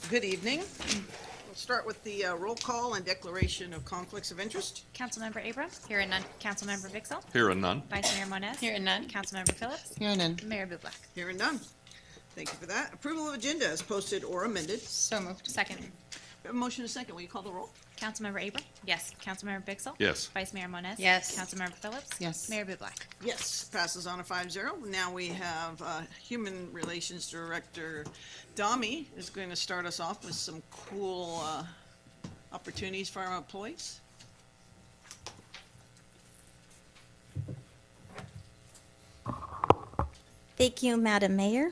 Good evening. We'll start with the roll call and declaration of conflicts of interest. Councilmember Abram. Hearing none. Councilmember Vixel. Hearing none. Vice Mayor Moniz. Hearing none. Councilmember Phillips. Hearing none. Mayor Bublak. Hearing none. Thank you for that. Approval of agenda as posted or amended. So moved. Second. We have a motion and a second. Will you call the roll? Councilmember Abram. Yes. Councilmember Vixel. Yes. Vice Mayor Moniz. Yes. Councilmember Phillips. Yes. Mayor Bublak. Yes, passes on a 5-0. Now we have Human Relations Director Dami is going to start us off with some cool opportunities for our employees. Thank you, Madam Mayor,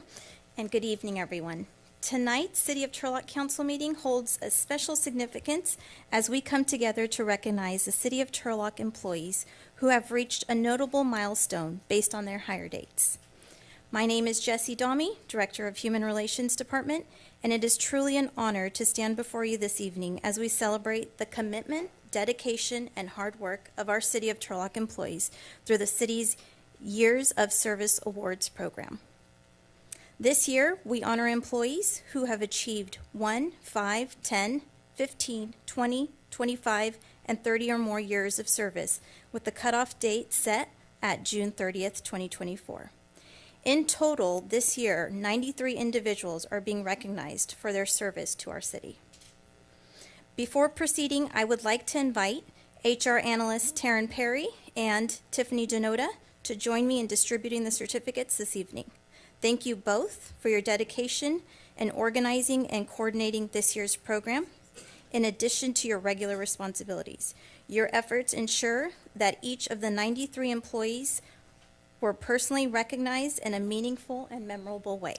and good evening, everyone. Tonight's City of Turlock Council meeting holds a special significance as we come together to recognize the City of Turlock employees who have reached a notable milestone based on their hire dates. My name is Jessie Dami, Director of Human Relations Department, and it is truly an honor to stand before you this evening as we celebrate the commitment, dedication, and hard work of our City of Turlock employees through the city's Years of Service Awards program. This year, we honor employees who have achieved 1, 5, 10, 15, 20, 25, and 30 or more years of service, with the cutoff date set at June 30th, 2024. In total, this year, 93 individuals are being recognized for their service to our city. Before proceeding, I would like to invite HR analyst Taryn Perry and Tiffany Denoda to join me in distributing the certificates this evening. Thank you both for your dedication in organizing and coordinating this year's program, in addition to your regular responsibilities. Your efforts ensure that each of the 93 employees were personally recognized in a meaningful and memorable way.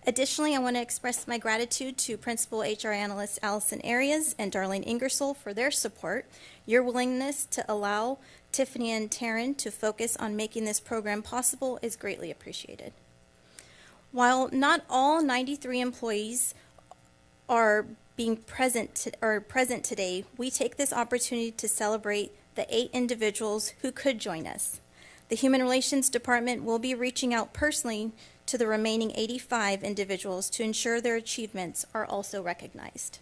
Additionally, I want to express my gratitude to Principal HR Analysts Allison Arias and Darlene Ingersoll for their support. Your willingness to allow Tiffany and Taryn to focus on making this program possible is greatly appreciated. While not all 93 employees are present today, we take this opportunity to celebrate the 8 individuals who could join us. The Human Relations Department will be reaching out personally to the remaining 85 individuals to ensure their achievements are also recognized.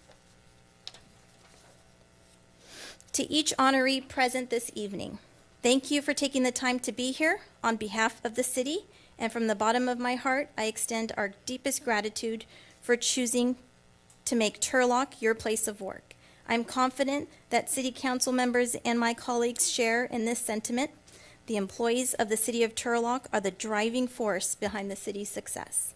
To each honoree present this evening, thank you for taking the time to be here on behalf of the city, and from the bottom of my heart, I extend our deepest gratitude for choosing to make Turlock your place of work. I'm confident that City Council members and my colleagues share in this sentiment. The employees of the City of Turlock are the driving force behind the city's success.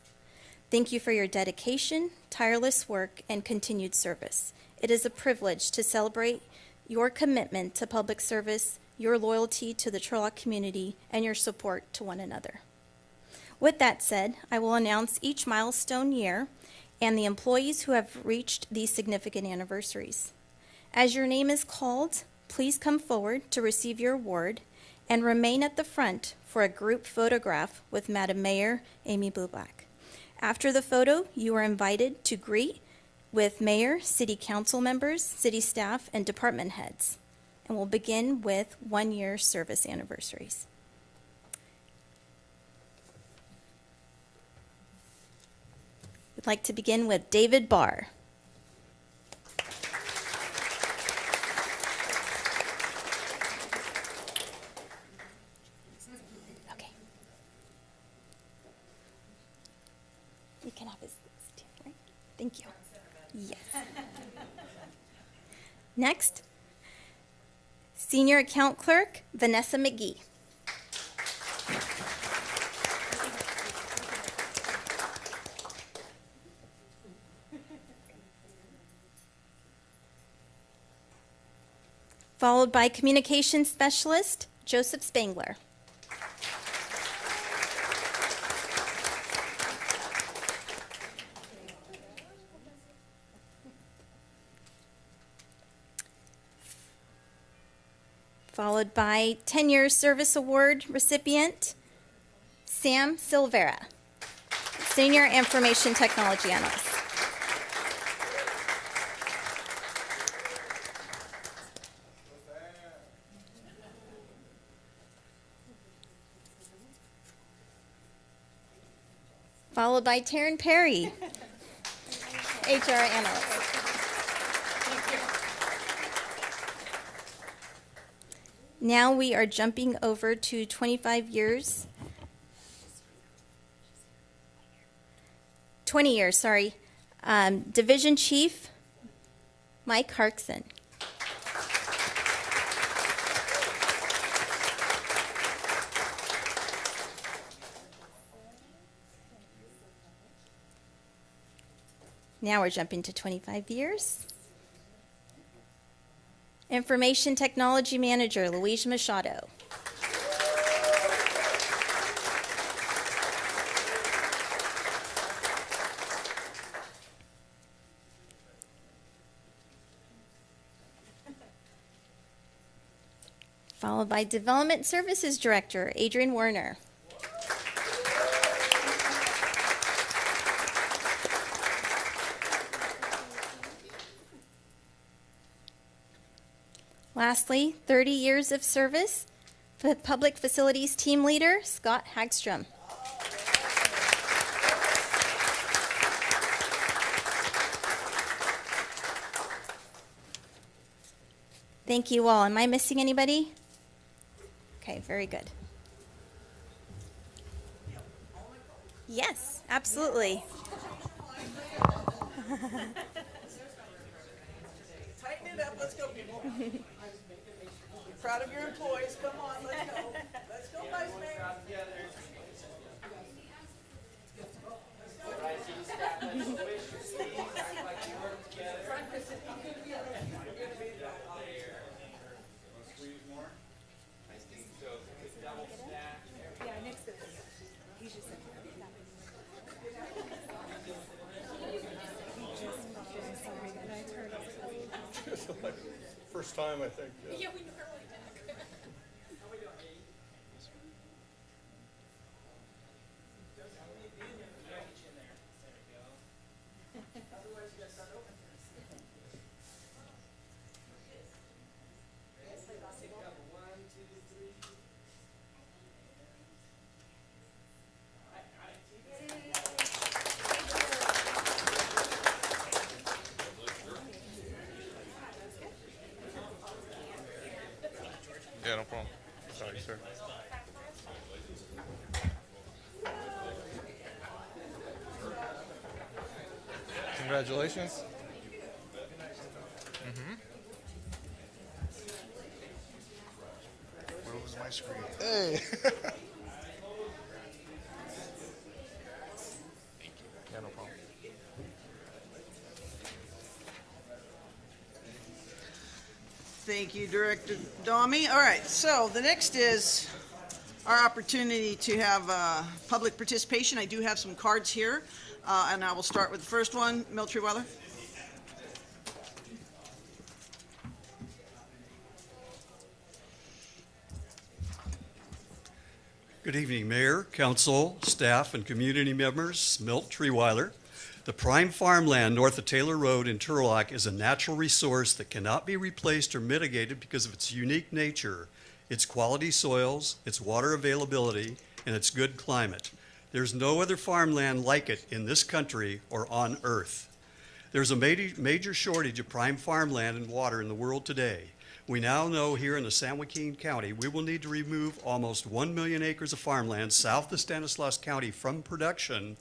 Thank you for your dedication, tireless work, and continued service. It is a privilege to celebrate your commitment to public service, your loyalty to the Turlock community, and your support to one another. With that said, I will announce each milestone year and the employees who have reached these significant anniversaries. As your name is called, please come forward to receive your award and remain at the front for a group photograph with Madam Mayor Amy Bublak. After the photo, you are invited to greet with Mayor, City Council members, city staff, and department heads. And we'll begin with 1-year service anniversaries. We'd like to begin with David Barr. Okay. You can have his stand, right? Thank you. Yes. Next, Senior Account Clerk Vanessa McGee. Followed by Communications Specialist Joseph Spangler. Followed by 10-year Service Award recipient Sam Silvera, Senior Information Technology Analyst. Followed by Taryn Perry, HR analyst. Now we are jumping over to 25 years. 20 years, sorry. Division Chief Mike Harkson. Now we're jumping to 25 years. Information Technology Manager, Luis Machado. Followed by Development Services Director, Adrian Werner. Lastly, 30 years of service, Public Facilities Team Leader, Scott Hagstrom. Thank you all. Am I missing anybody? Okay, very good. Yes, absolutely. Tighten it up, let's go, people. Proud of your employees, come on, let's go. Let's go, Vice Mayor. First time, I think. Yeah. Yeah, no problem. Sorry, sir. Congratulations. Where was my screen? Hey. Yeah, no problem. Thank you, Director Dami. All right, so the next is our opportunity to have public participation. I do have some cards here, and I will start with the first one. Miltry Weller. Good evening, Mayor, Council, staff, and community members. Milt Treeweiler. The prime farmland north of Taylor Road in Turlock is a natural resource that cannot be replaced or mitigated because of its unique nature, its quality soils, its water availability, and its good climate. There's no other farmland like it in this country or on Earth. There's a major shortage of prime farmland and water in the world today. We now know here in the San Joaquin County, we will need to remove almost 1 million acres of farmland south of Stanislaus County from production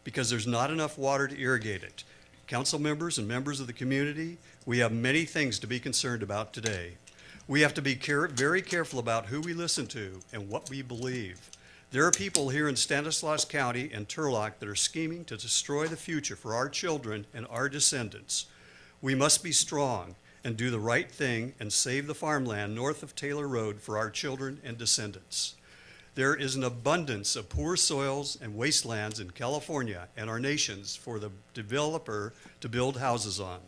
because there's not enough water to irrigate it. Council members and members of the community, we have many things to be concerned about today. We have to be very careful about who we listen to and what we believe. There are people here in Stanislaus County and Turlock that are scheming to destroy the future for our children and our descendants. We must be strong and do the right thing and save the farmland north of Taylor Road for our children and descendants. There is an abundance of poor soils and wastelands in California and our nations for the developer to build houses on,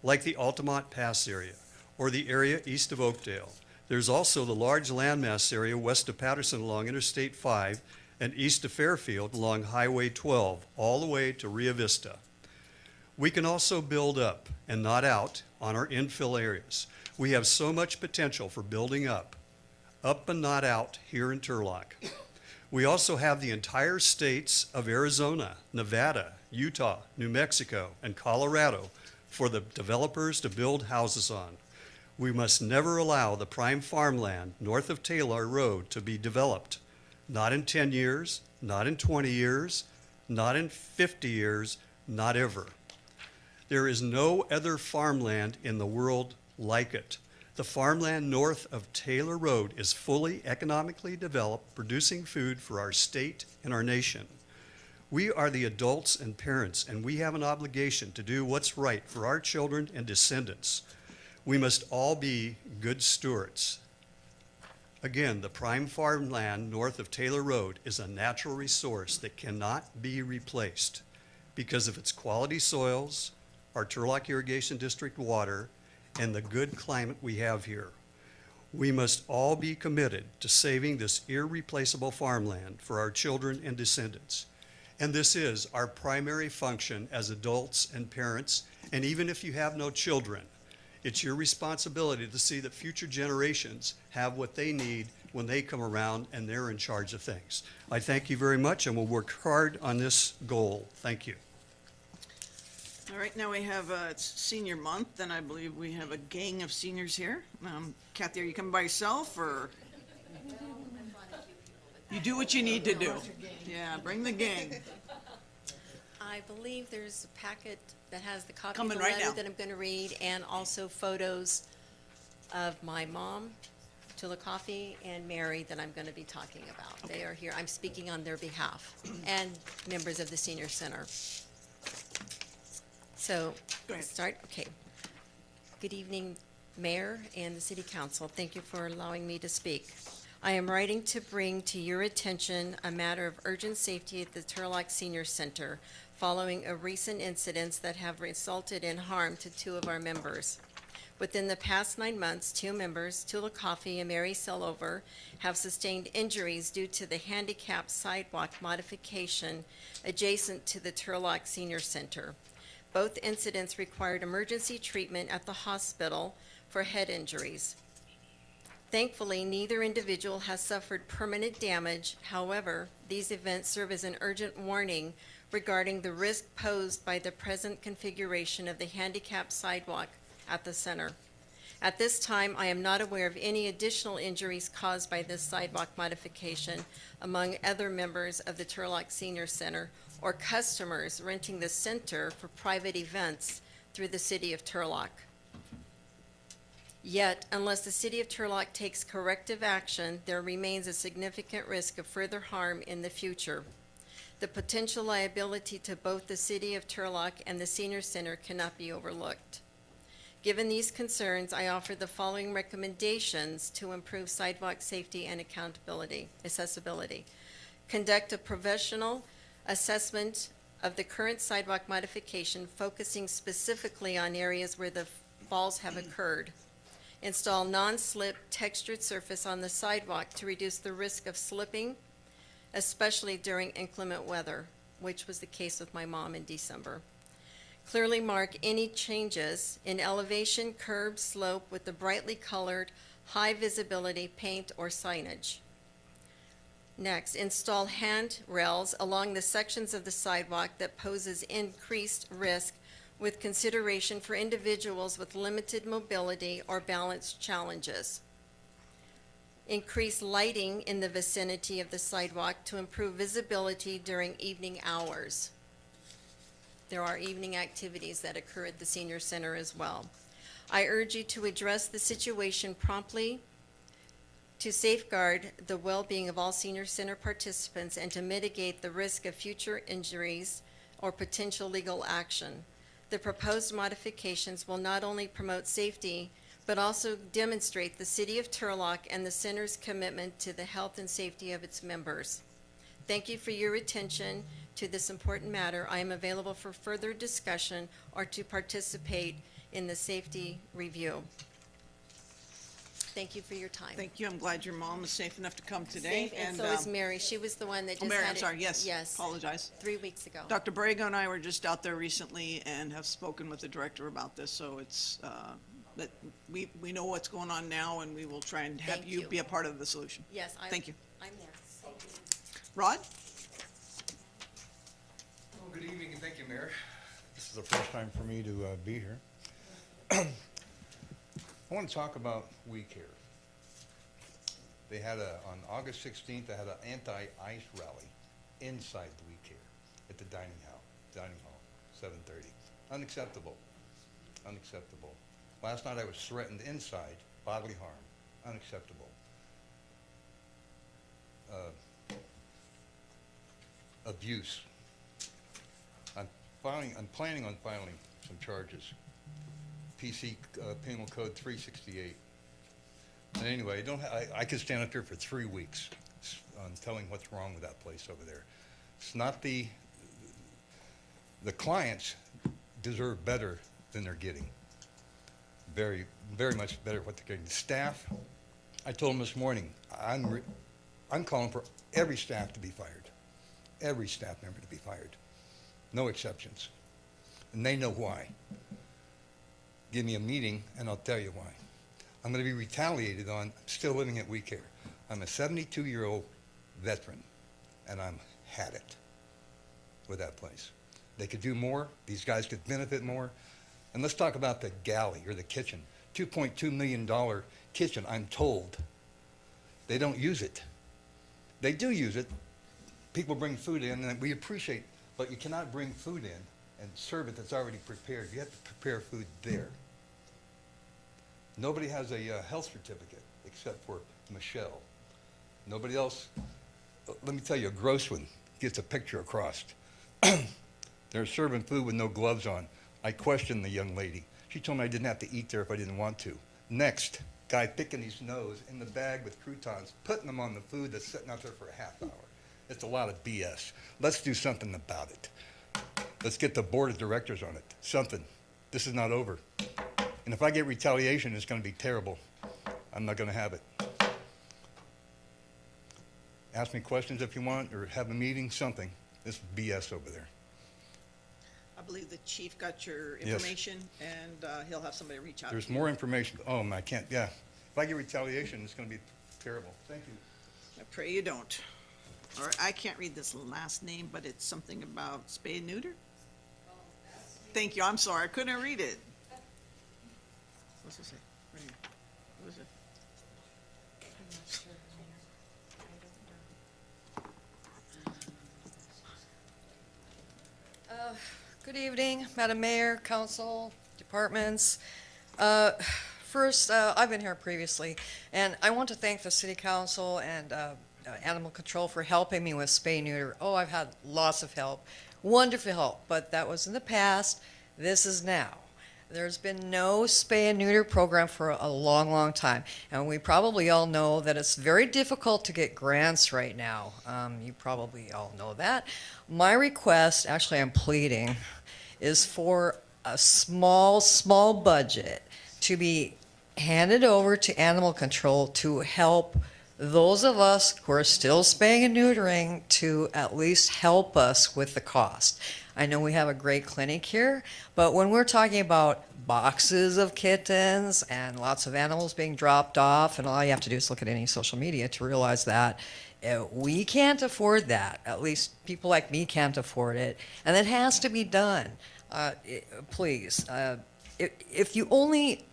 like the Altamont Pass area or the area east of Oakdale. There's also the large landmass area west of Patterson along Interstate 5 and east of Fairfield along Highway 12, all the way to Rio Vista. We can also build up and not out on our infill areas. We have so much potential for building up and not out here in Turlock. We also have the entire states of Arizona, Nevada, Utah, New Mexico, and Colorado for the developers to build houses on. We must never allow the prime farmland north of Taylor Road to be developed. Not in 10 years, not in 20 years, not in 50 years, not ever. There is no other farmland in the world like it. The farmland north of Taylor Road is fully economically developed, producing food for our state and our nation. We are the adults and parents, and we have an obligation to do what's right for our children and descendants. We must all be good stewards. Again, the prime farmland north of Taylor Road is a natural resource that cannot be replaced because of its quality soils, our Turlock Irrigation District water, and the good climate we have here. We must all be committed to saving this irreplaceable farmland for our children and descendants. And this is our primary function as adults and parents, and even if you have no children, it's your responsibility to see that future generations have what they need when they come around and they're in charge of things. I thank you very much, and we'll work hard on this goal. Thank you. All right, now we have, it's senior month, and I believe we have a gang of seniors here. Kathy, are you coming by yourself, or? You do what you need to do. Yeah, bring the gang. I believe there's a packet that has the copy of Coming the right letter now. that I'm going to read, and also photos of my mom, Turlock Coffee, and Mary that I'm going to be talking about. They are here. I'm speaking on their behalf, and members of the Senior Center. So, Go ahead. start, okay. Good evening, Mayor and the City Council. Thank you for allowing me to speak. I am writing to bring to your attention a matter of urgent safety at the Turlock Senior Center following a recent incidents that have resulted in harm to two of our members. Within the past 9 months, two members, Turlock Coffee and Mary Sellover, have sustained injuries due to the handicap sidewalk modification adjacent to the Turlock Senior Center. Both incidents required emergency treatment at the hospital for head injuries. Thankfully, neither individual has suffered permanent damage. However, these events serve as an urgent warning regarding the risk posed by the present configuration of the handicap sidewalk at the center. At this time, I am not aware of any additional injuries caused by this sidewalk modification among other members of the Turlock Senior Center or customers renting the center for private events through the City of Turlock. Yet, unless the City of Turlock takes corrective action, there remains a significant risk of further harm in the future. The potential liability to both the City of Turlock and the Senior Center cannot be overlooked. Given these concerns, I offer the following recommendations to improve sidewalk safety and accessibility. Conduct a professional assessment of the current sidewalk modification, focusing specifically on areas where the falls have occurred. Install non-slip textured surface on the sidewalk to reduce the risk of slipping, especially during inclement weather, which was the case with my mom in December. Clearly mark any changes in elevation, curb, slope with the brightly colored, high visibility paint or signage. Next, install handrails along the sections of the sidewalk that poses increased risk with consideration for individuals with limited mobility or balance challenges. Increase lighting in the vicinity of the sidewalk to improve visibility during evening hours. There are evening activities that occur at the Senior Center as well. I urge you to address the situation promptly to safeguard the well-being of all Senior Center participants and to mitigate the risk of future injuries or potential legal action. The proposed modifications will not only promote safety, but also demonstrate the City of Turlock and the Center's commitment to the health and safety of its members. Thank you for your attention to this important matter. I am available for further discussion or to participate in the safety review. Thank you for your time. Thank you. I'm glad your mom is safe enough to come today. Safe, and so is Mary. She was the one that just Mary, had I'm it. sorry, yes. Yes. Apologize. 3 weeks ago. Dr. Brago and I were just out there recently and have spoken with the director about this, so it's, that we know what's going on now, and we will try and have Thank you you. be a part of the solution. Yes, Thank you. I'm there. Thank you. Rod? Good evening, and thank you, Mayor. This is the first time for me to be here. I want to talk about We Care. They had on August 16th, they had an anti-ICE rally inside the We Care at the dining hall, 7:30. Unacceptable, unacceptable. Last night I was threatened inside, bodily harm, unacceptable. Abuse. I'm planning on filing some charges. PC Penal Code 368. And anyway, I could stand up here for 3 weeks on telling what's wrong with that place over there. It's not the clients deserve better than they're getting. Very, very much better what they're getting. The staff, I told them this morning, I'm calling for every staff to be fired. Every staff member to be fired. No exceptions. And they know why. Give me a meeting and I'll tell you why. I'm going to be retaliated on, still living at We Care. I'm a 72-year-old veteran and I'm had it with that place. They could do more. These guys could benefit more. And let's talk about the galley or the kitchen. $2.2 million kitchen, I'm told. They don't use it. They do use it. People bring food in, and we appreciate, but you cannot bring food in and serve it that's already prepared. You have to prepare food there. Nobody has a health certificate except for Michelle. Nobody else, let me tell you, a gross one gets a picture across. They're serving food with no gloves on. I questioned the young lady. She told me I didn't have to eat there if I didn't want to. Next, guy picking his nose in the bag with croutons, putting them on the food that's sitting out there for a half hour. It's a lot of BS. Let's do something about it. Let's get the board of directors on it. Something. This is not over. And if I get retaliation, it's going to be terrible. I'm not going to have it. Ask me questions if you want, or have a meeting, something. This is BS over there. I believe the chief got your Yes. information, and he'll have somebody reach out. There's to you. more information. Oh, I can't, yeah. If I get retaliation, it's going to be terrible. Thank you. I pray you don't. Or I can't read this last name, but it's something about spay and neuter? Thank you, I'm sorry, I couldn't read it. What's it say? Right here. What is it? Good evening, Madam Mayor, Council, departments. First, I've been here previously, and I want to thank the City Council and Animal Control for helping me with spay and neuter. Oh, I've had lots of help, wonderful help, but that was in the past. This is now. There's been no spay and neuter program for a long, long time, and we probably all know that it's very difficult to get grants right now. You probably all know that. My request, actually I'm pleading, is for a small budget to be handed over to Animal Control to help those of us who are still spaying and neutering to at least help us with the cost. I know we have a great clinic here, but when we're talking about boxes of kittens and lots of animals being dropped off, and all you have to do is look at any social media to realize that we can't afford that. At least people like me can't afford it, and it has to be done. Please, if you only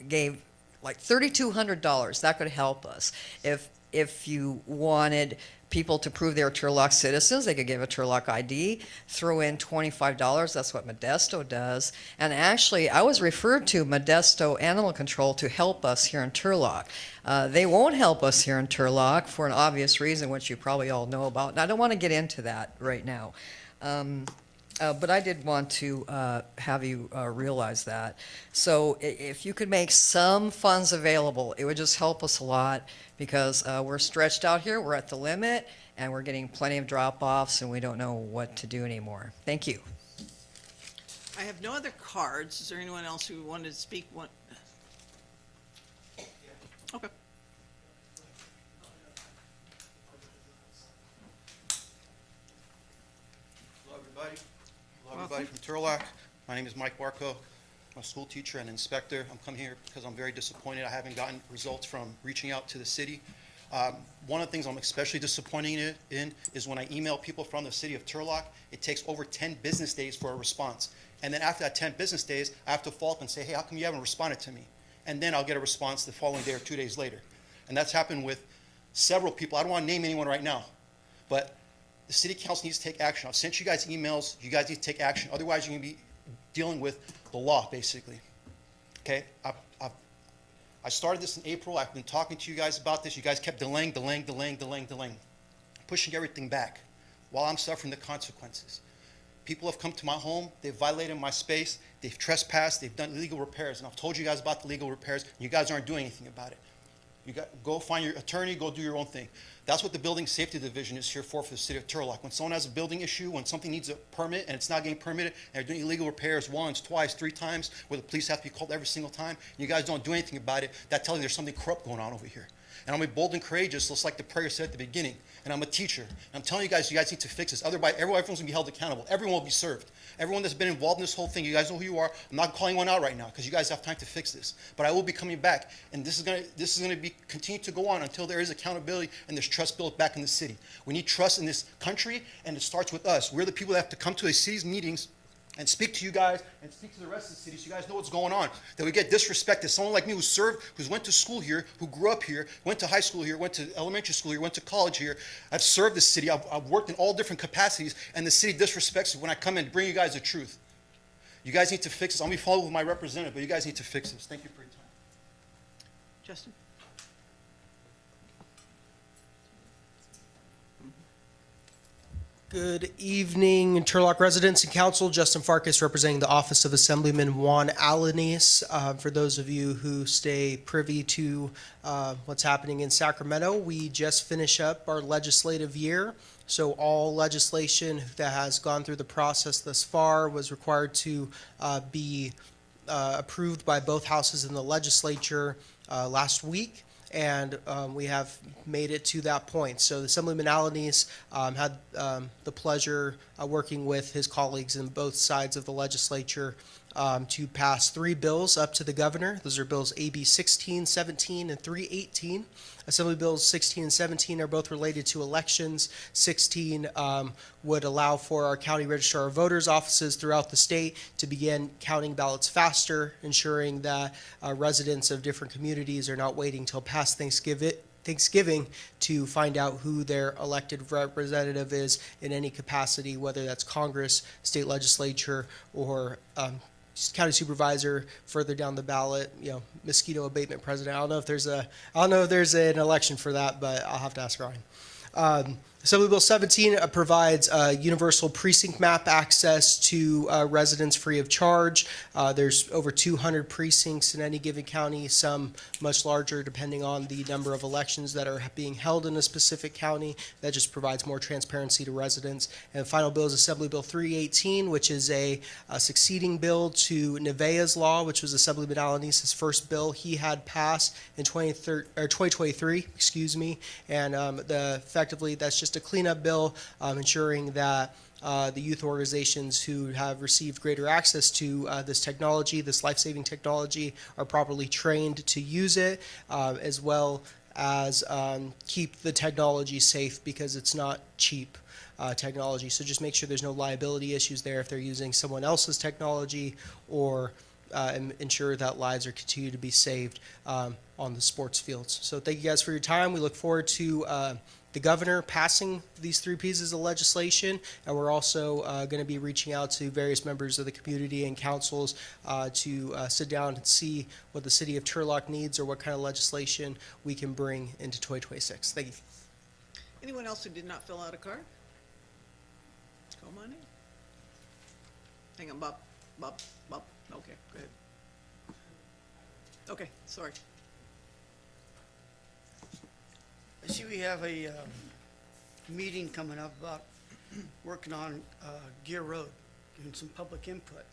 gave like $3,200, that could help us. If you wanted people to prove they're Turlock citizens, they could give a Turlock ID, throw in $25. That's what Modesto does. And actually, I was referred to Modesto Animal Control to help us here in Turlock. They won't help us here in Turlock for an obvious reason, which you probably all know about. And I don't want to get into that right now. But I did want to have you realize that. So if you could make some funds available, it would just help us a lot, because we're stretched out here, we're at the limit, and we're getting plenty of drop-offs, and we don't know what to do anymore. Thank you. I have no other cards. Is there anyone else who wanted to speak? Okay. Hello, everybody. Hello, everybody from Turlock. My name is Mike Barco. I'm a school teacher and inspector. I'm coming here because I'm very disappointed I haven't gotten results from reaching out to the city. One of the things I'm especially disappointed in is when I email people from the city of Turlock, it takes over 10 business days for a response. And then after that 10 business days, I have to follow up and say, hey, how come you haven't responded to me? And then I'll get a response the following day or 2 days later. And that's happened with several people. I don't want to name anyone right now, but the city council needs to take action. I've sent you guys emails. You guys need to take action. Otherwise, you're going to be dealing with the law, basically. Okay? I started this in April. I've been talking to you guys about this. You guys kept delaying, pushing everything back while I'm suffering the consequences. People have come to my home. They've violated my space. They've trespassed. They've done illegal repairs. And I've told you guys about the legal repairs, and you guys aren't doing anything about it. Go find your attorney, go do your own thing. That's what the Building Safety Division is here for the city of Turlock. When someone has a building issue, when something needs a permit and it's not getting permitted, and they're doing illegal repairs once, twice, 3 times, where the police have to be called every single time, and you guys don't do anything about it, that tells you there's something corrupt going on over here. And I'm going to be bold and courageous, just like the prayer said at the beginning. And I'm a teacher. And I'm telling you guys need to fix this. Otherwise, everyone's going to be held accountable. Everyone will be served. Everyone that's been involved in this whole thing, you guys know who you are. I'm not calling one out right now because you guys have time to fix this. But I will be coming back. And this is going to be continue to go on until there is accountability and there's trust built back in the city. We need trust in this country, and it starts with us. We're the people that have to come to the city's meetings and speak to you guys and speak to the rest of the city so you guys know what's going on. That we get disrespected. Someone like me who served, who's went to school here, who grew up here, went to high school here, went to elementary school here, went to college here. I've served the city. I've worked in all different capacities, and the city disrespects me when I come in to bring you guys the truth. You guys need to fix this. I'll be following with my representative, but you guys need to fix this. Thank you for your time. Justin? Good evening, Turlock residents and council. Justin Farkas representing the office of Assemblyman Juan Alanis. For those of you who stay privy to what's happening in Sacramento, we just finished up our legislative year. So all legislation that has gone through the process thus far was required to be approved by both houses in the legislature last week. And we have made it to that point. So Assemblyman Alanis had the pleasure working with his colleagues in both sides of the legislature to pass 3 bills up to the governor. Those are bills AB 16, 17, and 318. Assembly Bills 16 and 17 are both related to elections. 16 would allow for our county registrar of voters offices throughout the state to begin counting ballots faster, ensuring that residents of different communities are not waiting till past Thanksgiving to find out who their elected representative is in any capacity, whether that's Congress, state legislature, or county supervisor further down the ballot, mosquito abatement president. I don't know if there's an election for that, but I'll have to ask Ryan. Assembly Bill 17 provides universal precinct map access to residents free of charge. There's over 200 precincts in any given county, some much larger depending on the number of elections that are being held in a specific county. That just provides more transparency to residents. And the final bill is Assembly Bill 318, which is a succeeding bill to Nevaeh's law, which was Assemblyman Alanis' first bill he had passed in 2023, and effectively that's just a cleanup bill ensuring that the youth organizations who have received greater access to this technology, this life-saving technology, are properly trained to use it, as well as keep the technology safe because it's not cheap technology. So just make sure there's no liability issues there if they're using someone else's technology, or ensure that lives are continued to be saved on the sports fields. So thank you guys for your time. We look forward to the governor passing these 3 pieces of legislation, and we're also going to be reaching out to various members of the community and councils to sit down and see what the city of Turlock needs or what kind of legislation we can bring into 2026. Thank you. Anyone else who did not fill out a card? Come on in. Hang on, Bob. Okay, go ahead. Okay, sorry. I see we have a meeting coming up about working on Gear Road, doing some public input.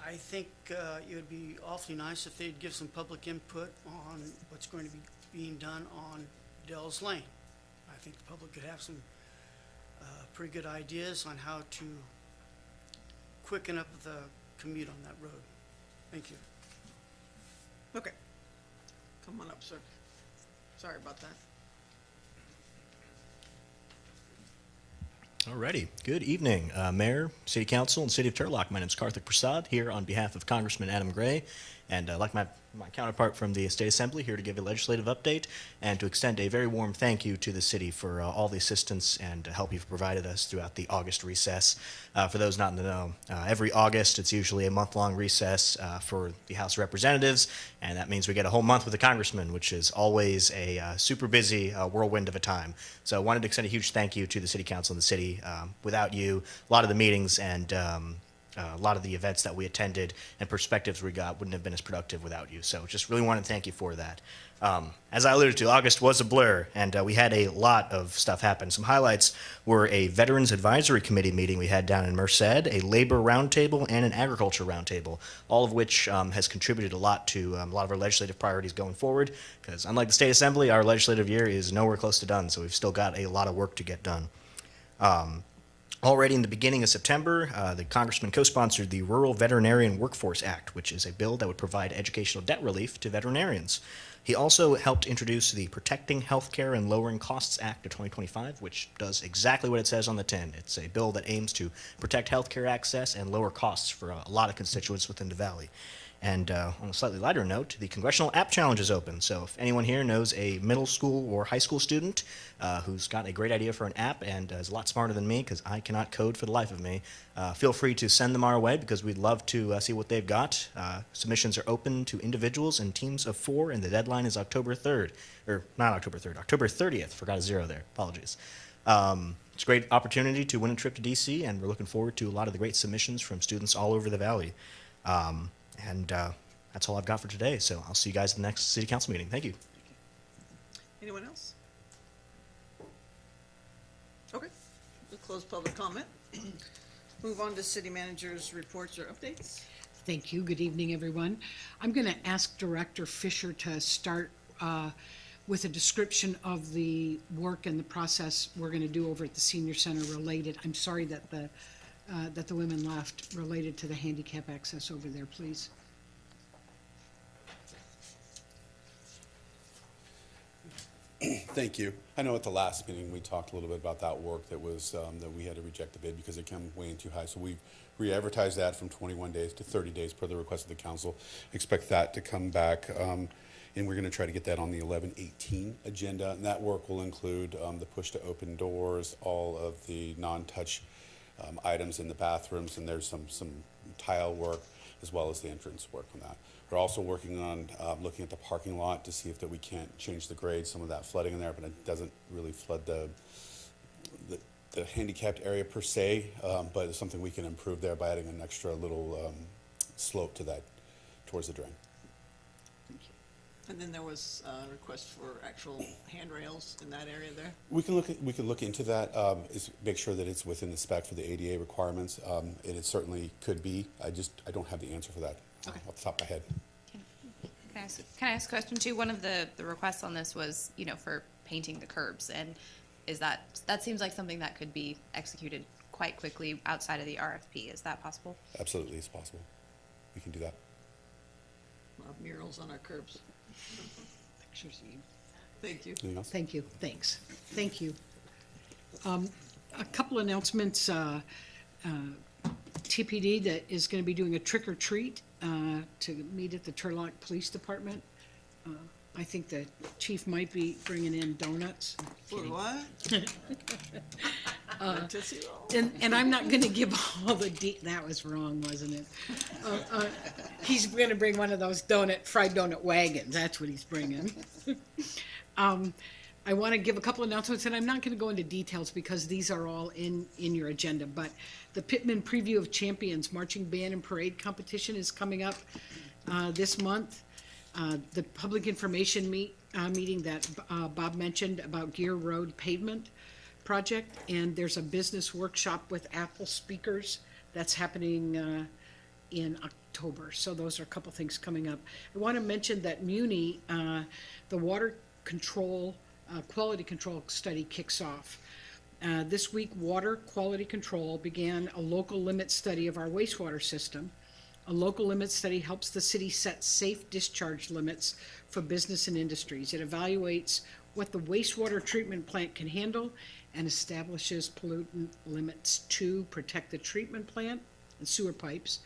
I think it would be awfully nice if they'd give some public input on what's going to be being done on Dells Lane. I think the public could have some pretty good ideas on how to quicken up the commute on that road. Thank you. Okay. Come on up, sir. Sorry about that. Alrighty. Good evening, Mayor, City Council, and City of Turlock. My name is Karthik Prasad, here on behalf of Congressman Adam Gray, and like my counterpart from the State Assembly, here to give a legislative update and to extend a very warm thank you to the city for all the assistance and help you've provided us throughout the August recess. For those not in the know, every August it's usually a month-long recess for the House of Representatives, and that means we get a whole month with the congressman, which is always a super busy whirlwind of a time. So I wanted to extend a huge thank you to the City Council and the city. Without you, a lot of the meetings and a lot of the events that we attended and perspectives we got wouldn't have been as productive without you. So just really want to thank you for that. As I alluded to, August was a blur, and we had a lot of stuff happen. Some highlights were a Veterans Advisory Committee meeting we had down in Merced, a labor roundtable, and an agriculture roundtable, all of which has contributed a lot to a lot of our legislative priorities going forward, because unlike the State Assembly, our legislative year is nowhere close to done, so we've still got a lot of work to get done. Already in the beginning of September, the Congressman co-sponsored the Rural Veterinarian Workforce Act, which is a bill that would provide educational debt relief to veterinarians. He also helped introduce the Protecting Healthcare and Lowering Costs Act of 2025, which does exactly what it says on the tin. It's a bill that aims to protect healthcare access and lower costs for a lot of constituents within the Valley. And on a slightly lighter note, the Congressional App Challenge is open. So if anyone here knows a middle school or high school student who's got a great idea for an app and is a lot smarter than me, because I cannot code for the life of me, feel free to send them our way, because we'd love to see what they've got. Submissions are open to individuals and teams of 4, and the deadline is October 3rd. Or not October 3rd, October 30th. Forgot a zero there. Apologies. It's a great opportunity to win a trip to D.C., and we're looking forward to a lot of the great submissions from students all over the Valley. And that's all I've got for today. So I'll see you guys at the next City Council meeting. Thank you. Anyone else? Okay, we'll close public comment. Move on to city managers' reports or updates. Thank you. Good evening, everyone. I'm going to ask Director Fisher to start with a description of the work and the process we're going to do over at the Senior Center related. I'm sorry that the women left, related to the handicap access over there, please. Thank you. I know at the last meeting, we talked a little bit about that work that was, that we had to reject the bid because it came way too high. So we've re-advertised that from 21 days to 30 days per the request of the council. Expect that to come back. And we're going to try to get that on the 11/18 agenda. And that work will include the push to open doors, all of the non-touch items in the bathrooms, and there's some tile work as well as the entrance work on that. We're also working on looking at the parking lot to see if that we can't change the grade, some of that flooding in there, but it doesn't really flood the handicapped area per se, but it's something we can improve there by adding an extra little slope to that towards the drain. And then there was a request for actual handrails in that area there. We can look into that, make sure that it's within the spec for the ADA requirements. It certainly could be. I don't have the answer for that off the top of my head. Can I ask a question too? One of the requests on this was, for painting the curbs, and that seems like something that could be executed quite quickly outside of the RFP. Is that possible? Absolutely, it's possible. We can do that. We'll have murals on our curbs. Pictures of you. Thank you. Anything else? Thank you. Thanks. Thank you. A couple announcements. TPD that is going to be doing a trick or treat to meet at the Turlock Police Department. I think the chief might be bringing in donuts. For what? Tootsie Roll? And I'm not going to give all the that was wrong, wasn't it? He's going to bring one of those fried donut wagons. That's what he's bringing. I want to give a couple announcements, and I'm not going to go into details because these are all in your agenda, but the Pittman Preview of Champions Marching Band and Parade Competition is coming up this month. The public information meeting that Bob mentioned about Gear Road pavement project, and there's a business workshop with Apple speakers that's happening in October. So those are a couple things coming up. I want to mention that Muni, the water control, quality control study kicks off. This week, Water Quality Control began a local limit study of our wastewater system A local limit study helps the city set safe discharge limits for business and industries. It evaluates what the wastewater treatment plant can handle and establishes pollutant limits to protect the treatment plant and sewer pipes,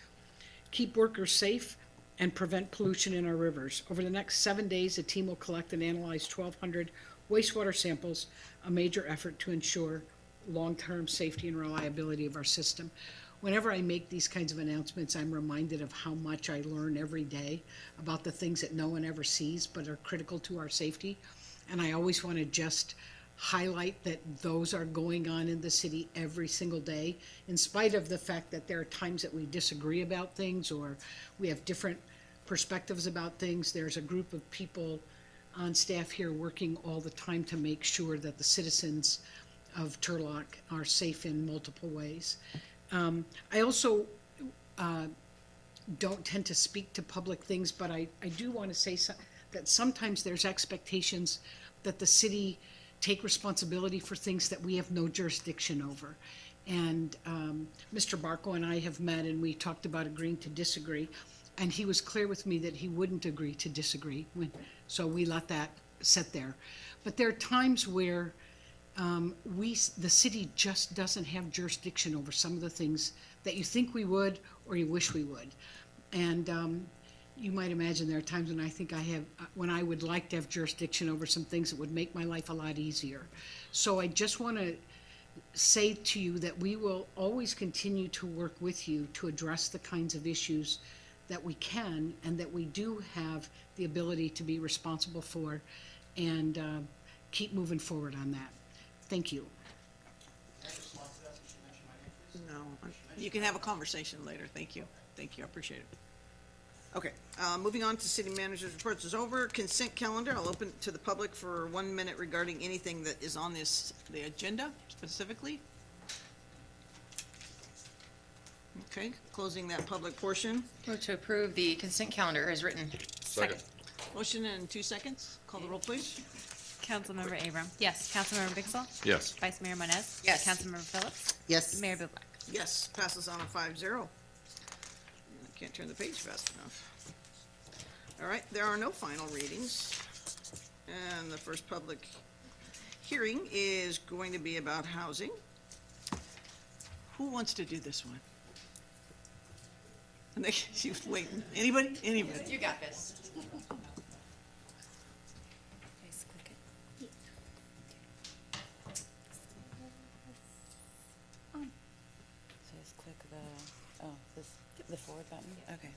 keep workers safe, and prevent pollution in our rivers. Over the next 7 days, a team will collect and analyze 1,200 wastewater samples, a major effort to ensure long-term safety and reliability of our system. Whenever I make these kinds of announcements, I'm reminded of how much I learn every day about the things that no one ever sees but are critical to our safety. And I always want to just highlight that those are going on in the city every single day, in spite of the fact that there are times that we disagree about things or we have different perspectives about things. There's a group of people on staff here working all the time to make sure that the citizens of Turlock are safe in multiple ways. I also don't tend to speak to public things, but I do want to say that sometimes there's expectations that the city take responsibility for things that we have no jurisdiction over. And Mr. Barco and I have met and we talked about agreeing to disagree. And he was clear with me that he wouldn't agree to disagree. So we let that sit there. But there are times where the city just doesn't have jurisdiction over some of the things that you think we would or you wish we would. And you might imagine there are times when I think when I would like to have jurisdiction over some things that would make my life a lot easier. So I just want to say to you that we will always continue to work with you to address the kinds of issues that we can and that we do have the ability to be responsible for, and keep moving forward on that. Thank you. No, you can have a conversation later. Thank you. Thank you. I appreciate it. Okay, moving on to city manager's reports is over. Consent calendar, I'll open it to the public for 1 minute regarding anything that is on the agenda specifically. Okay, closing that public portion. Move to approve the consent calendar as written. Second. Motion in 2 seconds. Call the roll, please. Councilmember Abram. Yes. Councilmember Bixel. Yes. Vice Mayor Moniz. Yes. Councilmember Phillips. Yes. Mayor Bublak. Yes, passes on a 5-0. I can't turn the page fast enough. All right, there are no final readings. And the first public hearing is going to be about housing. Who wants to do this one? And she was waiting. Anybody? Anybody? You got this. So just click the forward button? Okay.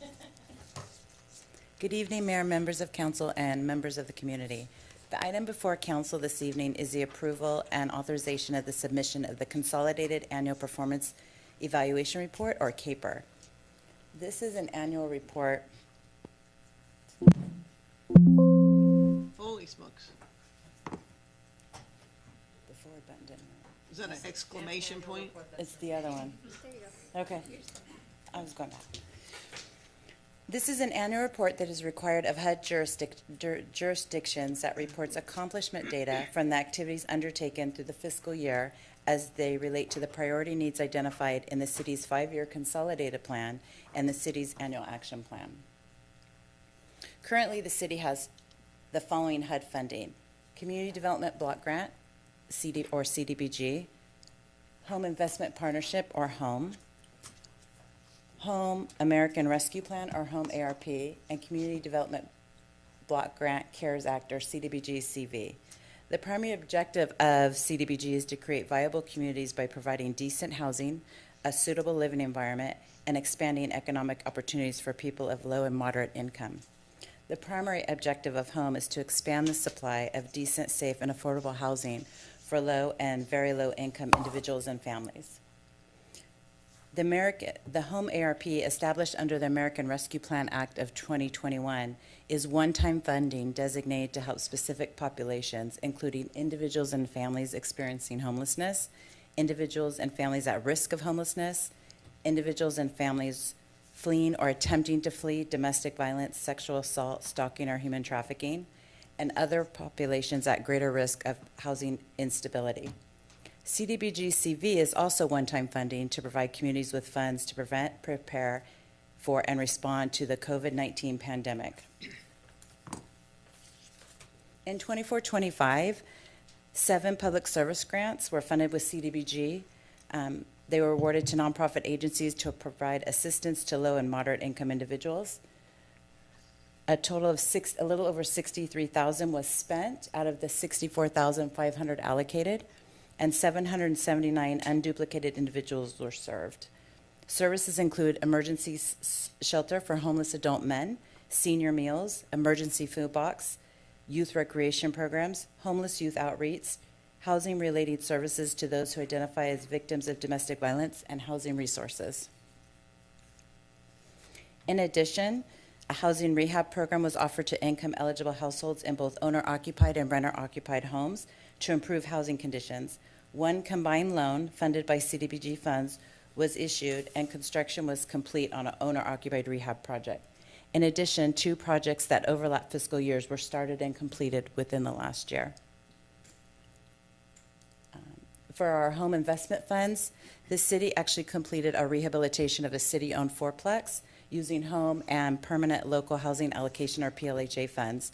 Good evening, Mayor, members of council, and members of the community. The item before council this evening is the approval and authorization of the submission of the Consolidated Annual Performance Evaluation Report, or CAPER. This is an annual report. Holy smokes. The forward button didn't work. Is that an exclamation point? It's the other one. There you go. Okay. I was going back. This is an annual report that is required of HUD jurisdictions that reports accomplishment data from the activities undertaken through the fiscal year as they relate to the priority needs identified in the city's 5-year consolidated plan and the city's annual action plan. Currently, the city has the following HUD funding: Community Development Block Grant, CDBG, Home Investment Partnership, or HOME, Home American Rescue Plan, or Home ARP, and Community Development Block Grant CARES Act, or CDBG-CV. The primary objective of CDBG is to create viable communities by providing decent housing, a suitable living environment, and expanding economic opportunities for people of low and moderate income. The primary objective of HOME is to expand the supply of decent, safe, and affordable housing for low and very low income individuals and families. The Home ARP, established under the American Rescue Plan Act of 2021, is one-time funding designated to help specific populations, including individuals and families experiencing homelessness, individuals and families at risk of homelessness, individuals and families fleeing or attempting to flee domestic violence, sexual assault, stalking, or human trafficking, and other populations at greater risk of housing instability. CDBG-CV is also one-time funding to provide communities with funds to prevent, prepare, for and respond to the COVID-19 pandemic. In 24-25, 7 public service grants were funded with CDBG. They were awarded to nonprofit agencies to provide assistance to low and moderate income individuals. A total of a little over 63,000 was spent out of the 64,500 allocated, and 779 unduplicated individuals were served. Services include emergency shelter for homeless adult men, senior meals, emergency food box, youth recreation programs, homeless youth outreach, housing-related services to those who identify as victims of domestic violence, and housing resources. In addition, a housing rehab program was offered to income-eligible households in both owner-occupied and renter-occupied homes to improve housing conditions. One combined loan funded by CDBG funds was issued, and construction was complete on an owner-occupied rehab project. In addition, 2 projects that overlap fiscal years were started and completed within the last year. For our home investment funds, the city actually completed a rehabilitation of a city-owned fourplex using home and permanent local housing allocation, or PLHA funds.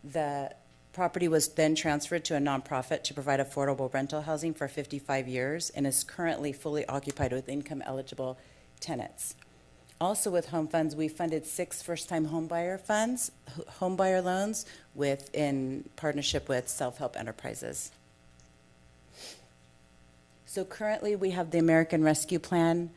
The property was then transferred to a nonprofit to provide affordable rental housing for 55 years and is currently fully occupied with income-eligible tenants. Also with home funds, we funded 6 first-time homebuyer funds, homebuyer loans in partnership with self-help enterprises. So currently, we have the American Rescue Plan,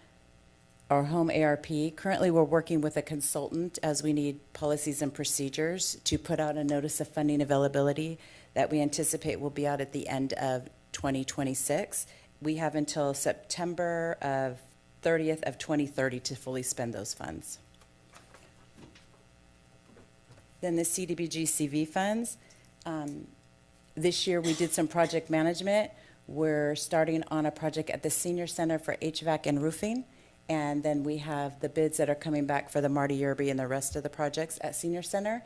our home ARP. Currently, we're working with a consultant as we need policies and procedures to put out a notice of funding availability that we anticipate will be out at the end of 2026. We have until September 30th of 2030 to fully spend those funds. Then the CDBG CV funds. This year, we did some project management. We're starting on a project at the Senior Center for HVAC and roofing, and then we have the bids that are coming back for the Marty Yerby and the rest of the projects at Senior Center.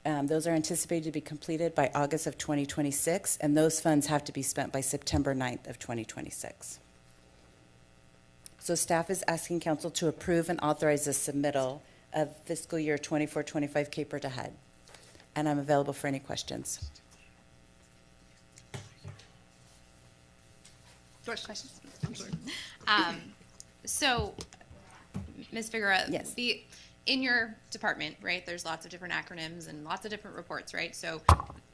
Those are anticipated to be completed by August of 2026, and those funds have to be spent by September 9th of 2026. So staff is asking council to approve and authorize the submittal of fiscal year 24-25 caper to HUD. And I'm available for any questions. Questions? I'm sorry. So, Ms. Figueroa, Yes. In your department, right, there's lots of different acronyms and lots of different reports, right? So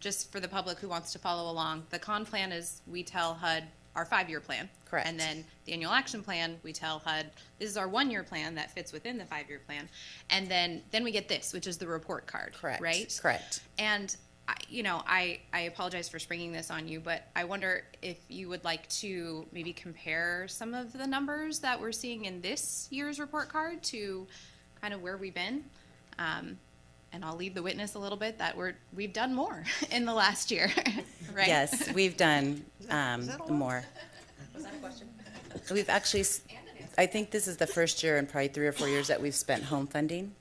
just for the public who wants to follow along, the con plan is we tell HUD our 5-year plan. Correct. And then the annual action plan, we tell HUD, this is our 1-year plan that fits within the 5-year plan. And then we get this, which is the report card. Correct. Right? Correct. And I apologize for springing this on you, but I wonder if you would like to maybe compare some of the numbers that we're seeing in this year's report card to kind of where we've been. And I'll lead the witness a little bit that we've done more in the last year, right? Yes, we've done more. Was that a question? We've actually, I think this is the first year in probably 3 or 4 years that we've spent home funding.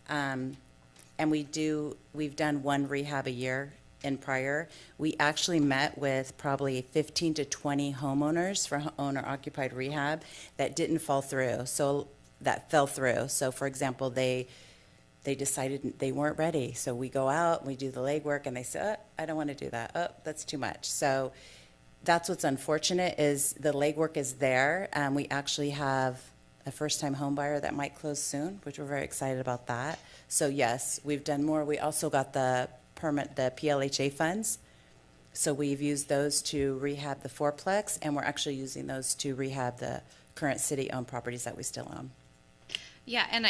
And we've done 1 rehab a year in prior. We actually met with probably 15 to 20 homeowners for owner-occupied rehab that didn't fall through, that fell through. So for example, they decided they weren't ready. So we go out, we do the legwork, and they say, I don't want to do that. That's too much. So that's what's unfortunate is the legwork is there. We actually have a first-time home buyer that might close soon, which we're very excited about that. So yes, we've done more. We also got the PLHA funds. So we've used those to rehab the fourplex, and we're actually using those to rehab the current city-owned properties that we still own. Yeah, and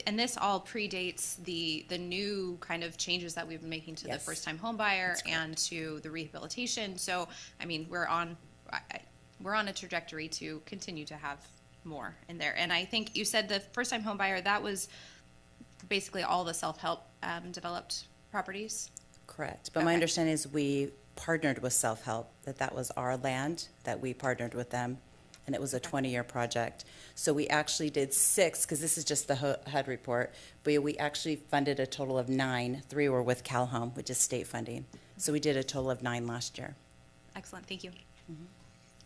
and this all predates the new kind of changes that we've been making to the Yes. first-time home buyer and to the rehabilitation. So, I mean, we're on a trajectory to continue to have more in there. And I think you said the first-time home buyer, that was basically all the self-help developed properties. Correct. But my Okay. understanding is we partnered with Self-Help, that was our land, that we partnered with them, and it was a 20-year project. So we actually did 6, because this is just the HUD report, but we actually funded a total of 9. 3 were with CalHome, which is state funding. So we did a total of 9 last year. Excellent, thank you.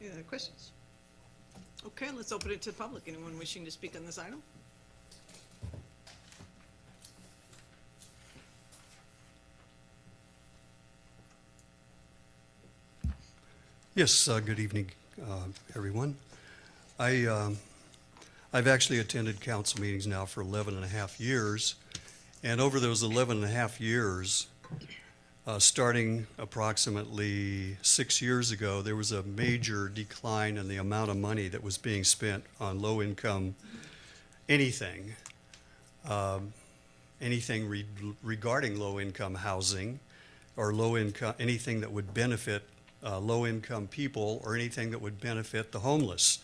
Any other questions? Okay, let's open it to the public. Anyone wishing to speak on this item? Yes, good evening, everyone. I've actually attended council meetings now for 11 and a half years, and over those 11 and a half years, starting approximately 6 years ago, there was a major decline in the amount of money that was being spent on low-income anything, regarding low-income housing or low-income, anything that would benefit low-income people or anything that would benefit the homeless.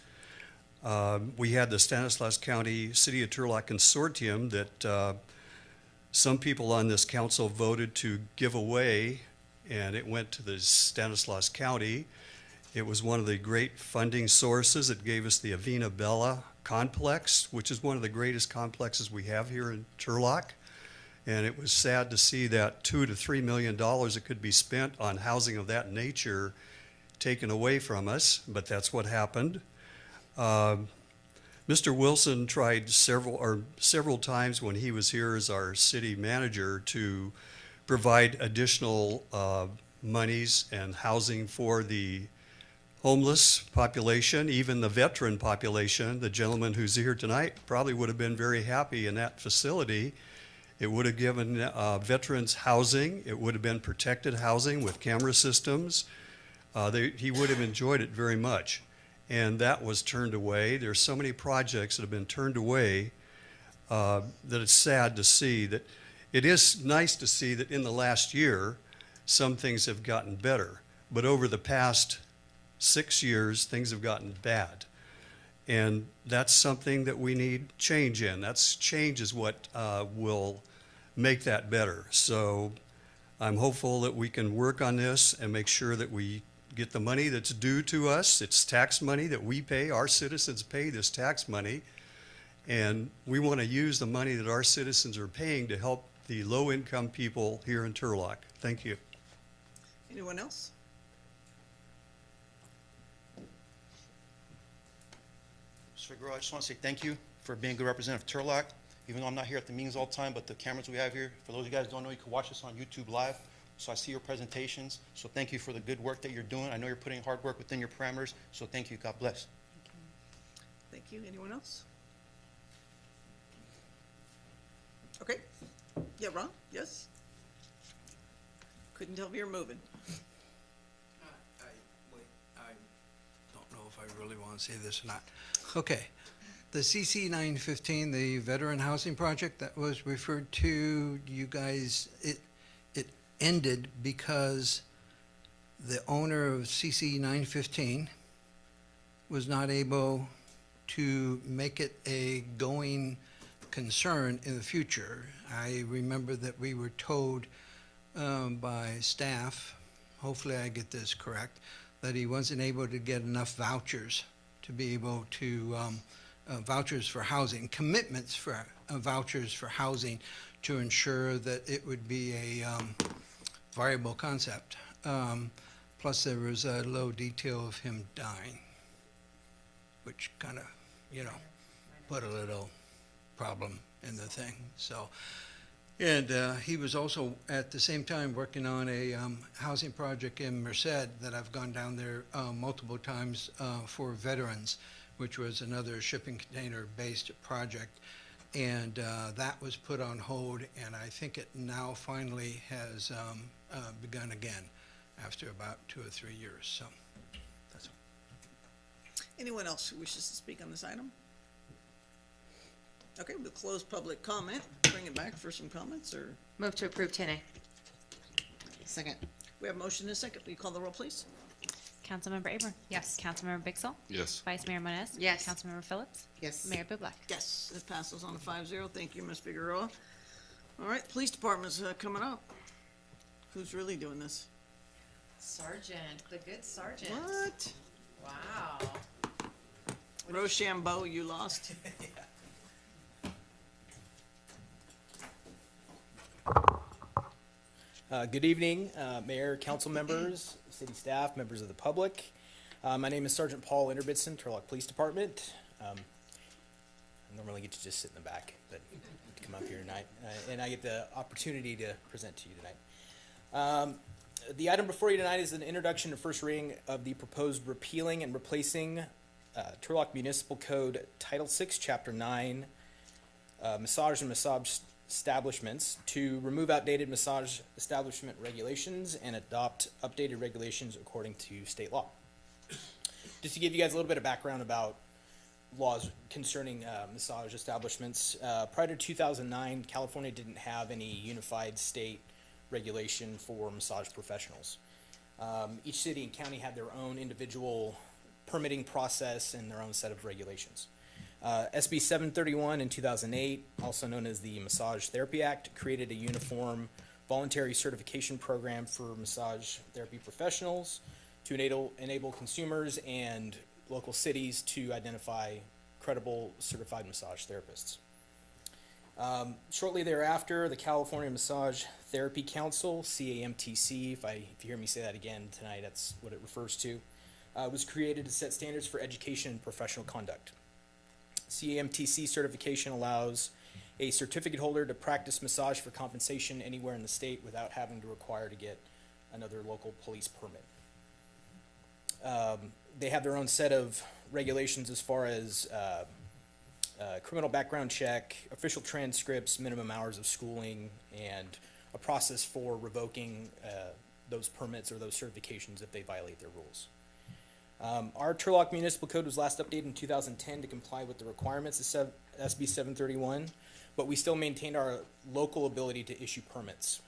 We had the Stanislaus County City of Turlock Consortium that some people on this council voted to give away, and it went to the Stanislaus County. It was one of the great funding sources. It gave us the Avena Bella complex, which is one of the greatest complexes we have here in Turlock. And it was sad to see that $2 to $3 million that could be spent on housing of that nature taken away from us, but that's what happened. Mr. Wilson tried several times when he was here as our city manager to provide additional monies and housing for the homeless population, even the veteran population. The gentleman who's here tonight probably would have been very happy in that facility. It would have given veterans housing. It would have been protected housing with camera systems. He would have enjoyed it very much. And that was turned away. There's so many projects that have been turned away that it's sad to see that. It is nice to see that in the last year, some things have gotten better. But over the past 6 years, things have gotten bad. And that's something that we need change in. Change is what will make that better. So I'm hopeful that we can work on this and make sure that we get the money that's due to us. It's tax money that we pay. Our citizens pay this tax money. And we want to use the money that our citizens are paying to help the low-income people here in Turlock. Thank you. Anyone else? Mr. Figueroa, I just want to say thank you for being a good representative of Turlock. Even though I'm not here at the meetings all the time, but the cameras we have here, for those of you guys who don't know, you can watch us on YouTube Live. So I see your presentations. So thank you for the good work that you're doing. I know you're putting hard work within your parameters. So thank you. God bless. Thank you. Anyone else? Okay. Yeah, Ron? Yes? Couldn't tell if you were moving. I don't know if I really want to say this or not. Okay. The CC 915, the veteran housing project that was referred to, you guys, it ended because the owner of CC 915 was not able to make it a going concern in the future. I remember that we were told by staff, hopefully I get this correct, that he wasn't able to get enough vouchers to be able to, vouchers for housing, commitments for vouchers for housing to ensure that it would be a viable concept. Plus there was a low detail of him dying, which kind of, put a little problem in the thing. So, and he was also at the same time working on a housing project in Merced that I've gone down there multiple times for veterans, which was another shipping container based project. And that was put on hold, and I think it now finally has begun again after about 2 or 3 years. So that's all. Anyone else who wishes to speak on this item? Okay, we'll close public comment. Bring it back for some comments, or? Move to approve 10A. Second. We have a motion and a second. Will you call the roll, please? Councilmember Abram? Yes. Councilmember Bixel? Yes. Vice Mayor Moniz? Yes. Councilmember Phillips? Yes. Mayor Bublak? Yes, it passes on a 5-0. Thank you, Ms. Figueroa. All right, police department's coming up. Who's really doing this? Sergeant, the good sergeant. What? Wow. Rochambeau, you lost. Good evening, Mayor, council members, city staff, members of the public. My name is Sergeant Paul Interbitson, Turlock Police Department. I normally get to just sit in the back, but I come up here tonight, and I get the opportunity to present to you tonight. The item before you tonight is an introduction and first reading of the proposed repealing and replacing Turlock Municipal Code Title VI, Chapter 9, massage and massage establishments, to remove outdated massage establishment regulations and adopt updated regulations according to state law. Just to give you guys a little bit of background about laws concerning massage establishments, prior to 2009, California didn't have any unified state regulation for massage professionals. Each city and county had their own individual permitting process and their own set of regulations. SB 731 in 2008, also known as the Massage Therapy Act, created a uniform voluntary certification program for massage therapy professionals to enable consumers and local cities to identify credible certified massage therapists. Shortly thereafter, the California Massage Therapy Council, CAMTC, if you hear me say that again tonight, that's what it refers to, was created to set standards for education and professional conduct. CAMTC certification allows a certificate holder to practice massage for compensation anywhere in the state without having to require to get another local police permit. They have their own set of regulations as far as criminal background check, official transcripts, minimum hours of schooling, and a process for revoking those permits or those certifications if they violate their rules. Our Turlock Municipal Code was last updated in 2010 to comply with the requirements of SB 731, but we still maintained our local ability to issue permits.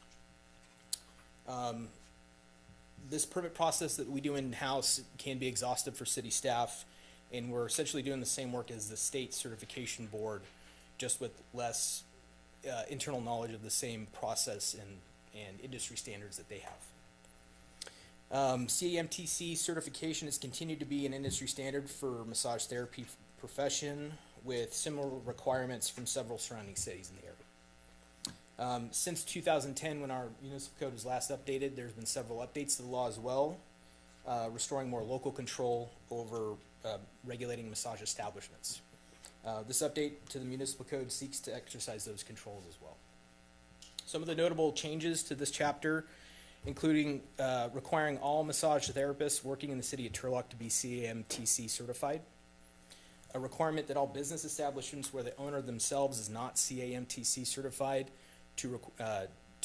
This permit process that we do in-house can be exhaustive for city staff, and we're essentially doing the same work as the state certification board, just with less internal knowledge of the same process and industry standards that they have. CAMTC certification has continued to be an industry standard for massage therapy profession, with similar requirements from several surrounding cities in the area. Since 2010, when our municipal code was last updated, there's been several updates to the law as well, restoring more local control over regulating massage establishments. This update to the municipal code seeks to exercise those controls as well. Some of the notable changes to this chapter, including requiring all massage therapists working in the city of Turlock to be CAMTC certified, a requirement that all business establishments where the owner themselves is not CAMTC certified to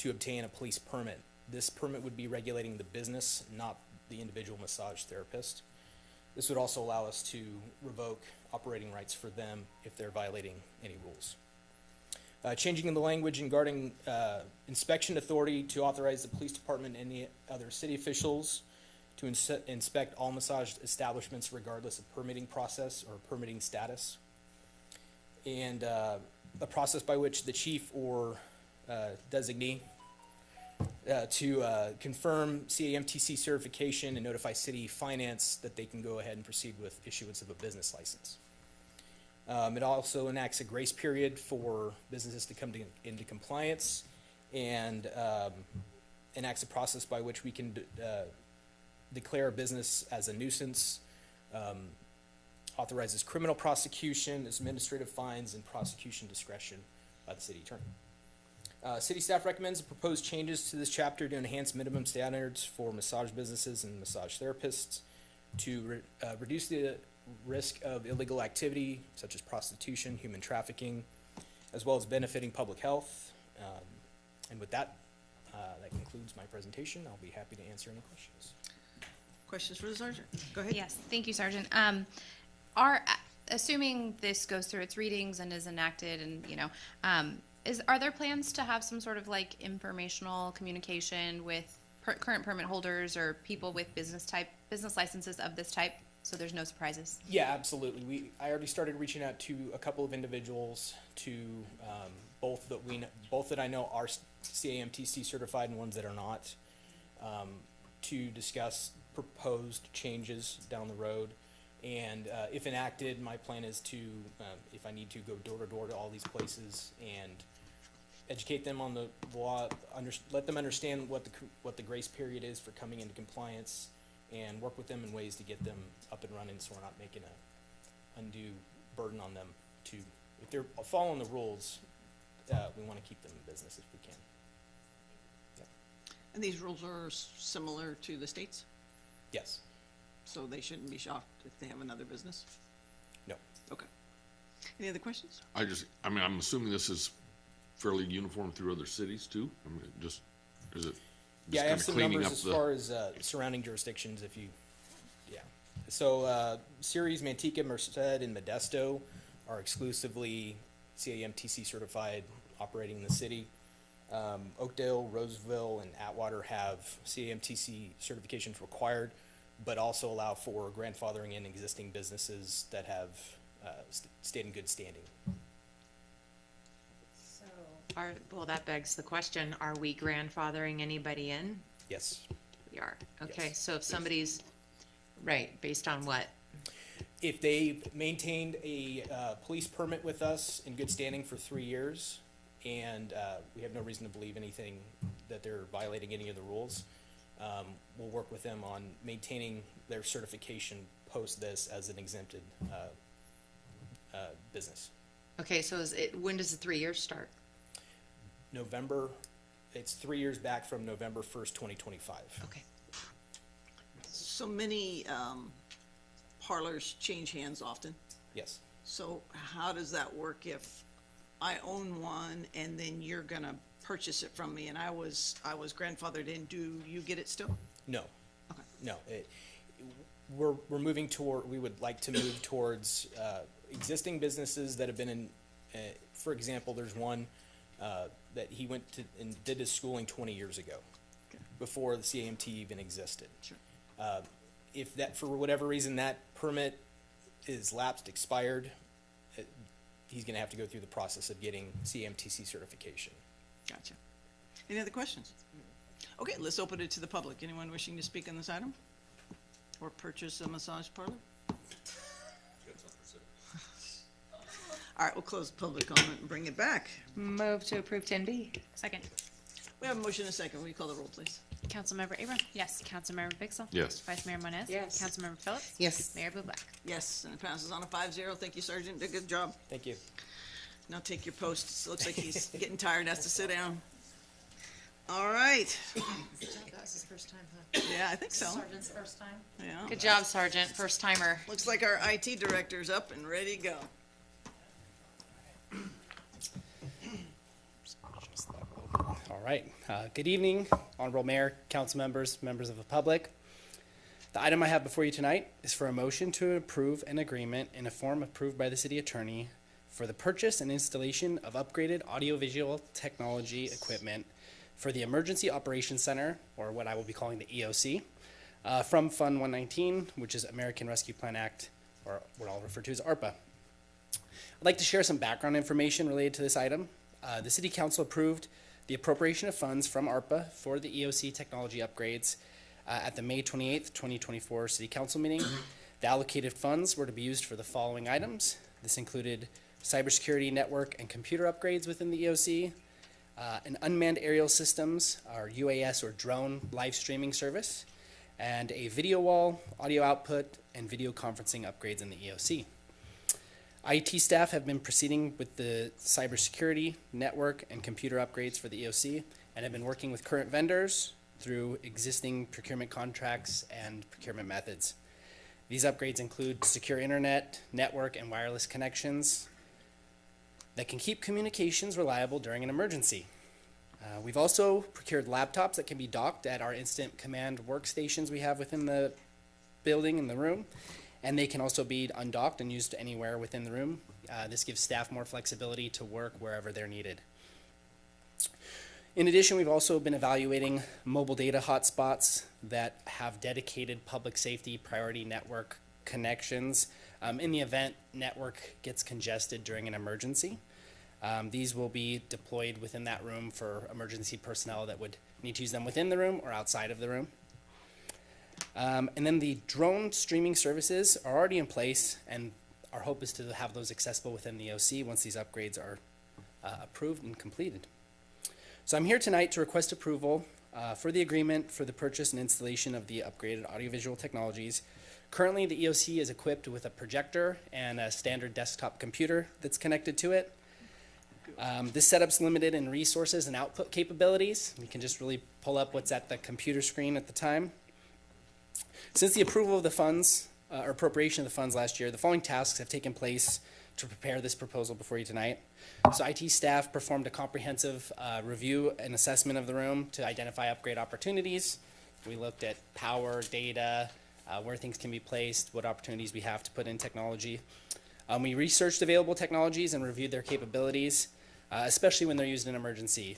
obtain a police permit. This permit would be regulating the business, not the individual massage therapist. This would also allow us to revoke operating rights for them if they're violating any rules. Changing the language regarding inspection authority to authorize the police department and any other city officials to inspect all massage establishments regardless of permitting process or permitting status. And a process by which the chief or designee to confirm CAMTC certification and notify city finance that they can go ahead and proceed with issuance of a business license. It also enacts a grace period for businesses to come into compliance, and enacts a process by which we can declare a business as a nuisance, authorizes criminal prosecution, administrative fines, and prosecution discretion by the city attorney. City staff recommends the proposed changes to this chapter to enhance minimum standards for massage businesses and massage therapists, to reduce the risk of illegal activity such as prostitution, human trafficking, as well as benefiting public health. And with that, that concludes my presentation. I'll be happy to answer any questions. Questions for the sergeant? Go ahead. Yes, thank you, Sergeant. Assuming this goes through its readings and is enacted, and are there plans to have some sort of like informational communication with current permit holders or people with business licenses of this type, so there's no surprises? Yeah, absolutely. I already started reaching out to a couple of individuals, to both that I know are CAMTC certified and ones that are not, to discuss proposed changes down the road. And if enacted, my plan is to, if I need to, go door to door to all these places and educate them on the law, let them understand what the grace period is for coming into compliance, and work with them in ways to get them up and running, so we're not making an undue burden on them. If they're following the rules, we want to keep them in business if we can. And these rules are similar to the states, Yes. so they shouldn't be shocked if they have another business? No. Okay. Any other questions? I mean, I'm assuming this is fairly uniform through other cities too? I mean, just, is it Yeah, I just have kind of some cleaning numbers up as the? far as surrounding jurisdictions if you, yeah. So Ceres, Manteca, Merced, and Modesto are exclusively CAMTC certified operating in the city. Oakdale, Roseville, and Atwater have CAMTC certifications required, but also allow for grandfathering in existing businesses that have stayed in good standing. Well, that begs the question, are we grandfathering anybody in? Yes. We are. Okay, Yes. so if somebody's, right, based on what? If they maintained a police permit with us in good standing for 3 years, and we have no reason to believe anything that they're violating any of the rules, we'll work with them on maintaining their certification post this as an exempted business. Okay, so when does the 3 years start? November, it's 3 years back from November 1st, 2025. Okay. So many parlors change hands often. Yes. So how does that work if I own one and then you're gonna purchase it from me and I was grandfathered in, do you get it still? No. Okay. No. We're moving toward, we would like to move towards existing businesses that have been in, for example, there's one that he went to and did his schooling 20 years ago, before the CAMT even existed. Sure. If that, for whatever reason, that permit is lapsed, expired, he's gonna have to go through the process of getting CAMTC certification. Gotcha. Any other questions? Okay, let's open it to the public. Anyone wishing to speak on this item? Or purchase a massage parlor? All right, we'll close public comment and bring it back. Move to approve 10B. Second. We have a motion and a second. Will you call the roll, please? Councilmember Abram? Yes. Councilmember Pixel? Yes. Vice Mayor Moniz? Yes. Councilmember Phillips? Yes. Mayor Bublak? Yes, and it passes on a 5-0. Thank you, Sergeant. Did a good job. Thank you. Now take your posts. Looks like he's getting tired, has to sit down. All right. That was his first time, huh? Yeah, I think so. Sergeant's first time. Yeah. Good job, Sergeant, first timer. Looks like our IT director's up and ready to go. All right. Good evening, Honorable Mayor, council members, members of the public. The item I have before you tonight is for a motion to approve an agreement in a form approved by the city attorney for the purchase and installation of upgraded audiovisual technology equipment for the Emergency Operations Center, or what I will be calling the EOC, from Fund 119, which is American Rescue Plan Act, or what I'll refer to as ARPA. I'd like to share some background information related to this item. The City Council approved the appropriation of funds from ARPA for the EOC technology upgrades at the May 28th, 2024 City Council meeting. The allocated funds were to be used for the following items. This included cybersecurity network and computer upgrades within the EOC, an unmanned aerial systems, or UAS or drone live streaming service, and a video wall, audio output, and video conferencing upgrades in the EOC. IT staff have been proceeding with the cybersecurity, network, and computer upgrades for the EOC, and have been working with current vendors through existing procurement contracts and procurement methods. These upgrades include secure internet, network, and wireless connections that can keep communications reliable during an emergency. We've also procured laptops that can be docked at our instant command workstations we have within the building in the room, and they can also be undocked and used anywhere within the room. This gives staff more flexibility to work wherever they're needed. In addition, we've also been evaluating mobile data hotspots that have dedicated public safety priority network connections in the event network gets congested during an emergency. These will be deployed within that room for emergency personnel that would need to use them within the room or outside of the room. And then the drone streaming services are already in place, and our hope is to have those accessible within the OC once these upgrades are approved and completed. So I'm here tonight to request approval for the agreement for the purchase and installation of the upgraded audiovisual technologies. Currently, the EOC is equipped with a projector and a standard desktop computer that's connected to it. This setup's limited in resources and output capabilities. We can just really pull up what's at the computer screen at the time. Since the approval of the funds, or appropriation of the funds last year, the following tasks have taken place to prepare this proposal before you tonight. So IT staff performed a comprehensive review and assessment of the room to identify upgrade opportunities. We looked at power, data, where things can be placed, what opportunities we have to put in technology. We researched available technologies and reviewed their capabilities, especially when they're used in emergency.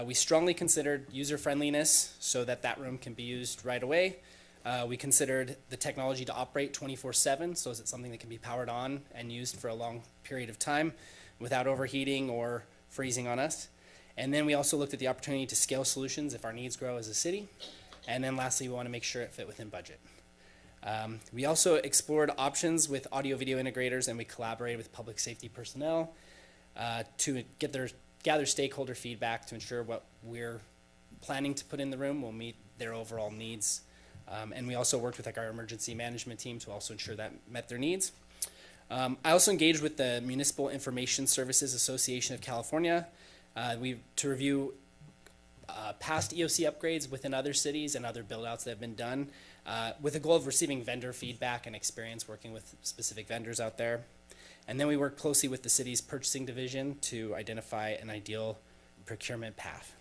We strongly considered user friendliness so that that room can be used right away. We considered the technology to operate 24/7, so is it something that can be powered on and used for a long period of time without overheating or freezing on us. And then we also looked at the opportunity to scale solutions if our needs grow as a city. And then lastly, we want to make sure it fit within budget. We also explored options with audio-video integrators, and we collaborated with public safety personnel to gather stakeholder feedback to ensure what we're planning to put in the room will meet their overall needs. And we also worked with our emergency management team to also ensure that met their needs. I also engaged with the Municipal Information Services Association of California to review past EOC upgrades within other cities and other build-outs that have been done with the goal of receiving vendor feedback and experience working with specific vendors out there. And then we worked closely with the city's purchasing division to identify an ideal procurement path.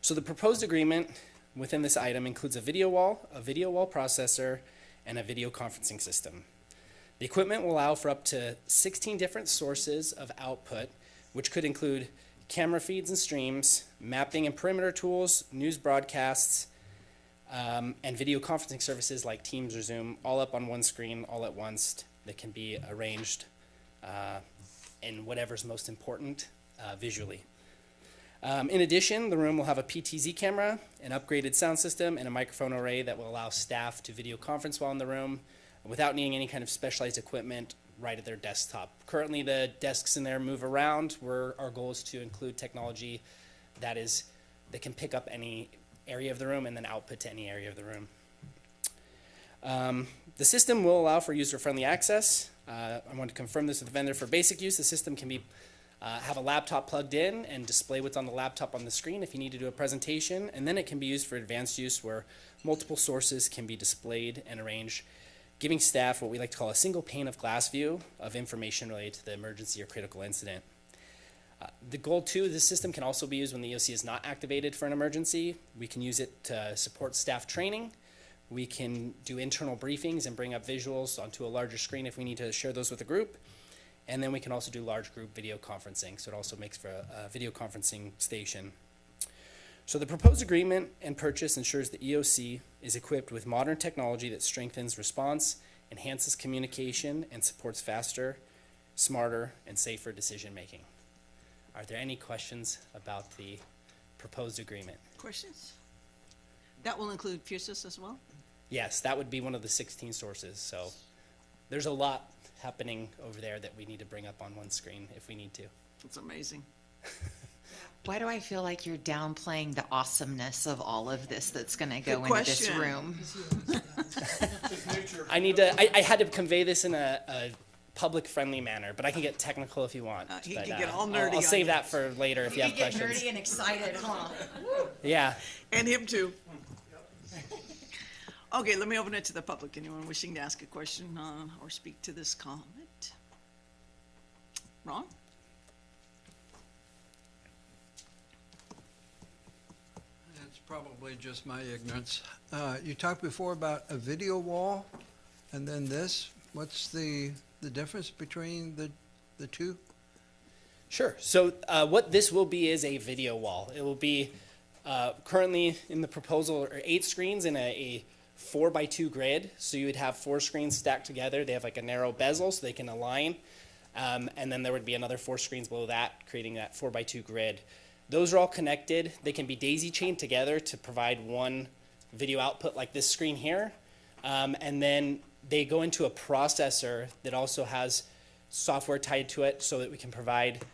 So the proposed agreement within this item includes a video wall processor, and a video conferencing system. The equipment will allow for up to 16 different sources of output, which could include camera feeds and streams, mapping and perimeter tools, news broadcasts, and video conferencing services like Teams or Zoom, all up on one screen, all at once, that can be arranged in whatever's most important visually. In addition, the room will have a PTZ camera, an upgraded sound system, and a microphone array that will allow staff to video conference while in the room without needing any kind of specialized equipment right at their desktop. Currently, the desks in there move around, where our goal is to include technology that can pick up any area of the room and then output to any area of the room. The system will allow for user-friendly access. I want to confirm this with the vendor. For basic use, the system can be have a laptop plugged in and display what's on the laptop on the screen if you need to do a presentation, and then it can be used for advanced use where multiple sources can be displayed and arranged, giving staff what we like to call a single pane of glass view of information related to the emergency or critical incident. The goal too, this system can also be used when the EOC is not activated for an emergency. We can use it to support staff training. We can do internal briefings and bring up visuals onto a larger screen if we need to share those with a group. And then we can also do large group video conferencing, so it also makes for a video conferencing station. So the proposed agreement and purchase ensures the EOC is equipped with modern technology that strengthens response, enhances communication, and supports faster, smarter, and safer decision-making. Are there any questions about the proposed agreement? Questions? That will include fuses as well? Yes, that would be one of the 16 sources, so there's a lot happening over there that we need to bring up on one screen if we need to. It's amazing. Why do I feel like you're downplaying the awesomeness of all of this that's going to go Good into this question. room? I had to convey this in a public-friendly manner, but I can get technical if you want. He But, can get all nerdy I'll on save you. that for later if you have questions. and excited, huh? Yeah. And him too. Okay, let me open it to the public. Anyone wishing to ask a question or speak to this comment? Ron? It's probably just my ignorance. You talked before about a video wall and then this. What's the difference between the two? Sure. So what this will be is a video wall. It will be currently in the proposal are 8 screens in a 4x2 grid. So you would have 4 screens stacked together. They have like a narrow bezel so they can align. And then there would be another 4 screens below that, creating that 4x2 grid. Those are all connected. They can be daisy chained together to provide one video output like this screen here. And then they go into a processor that also has software tied to it so that we can provide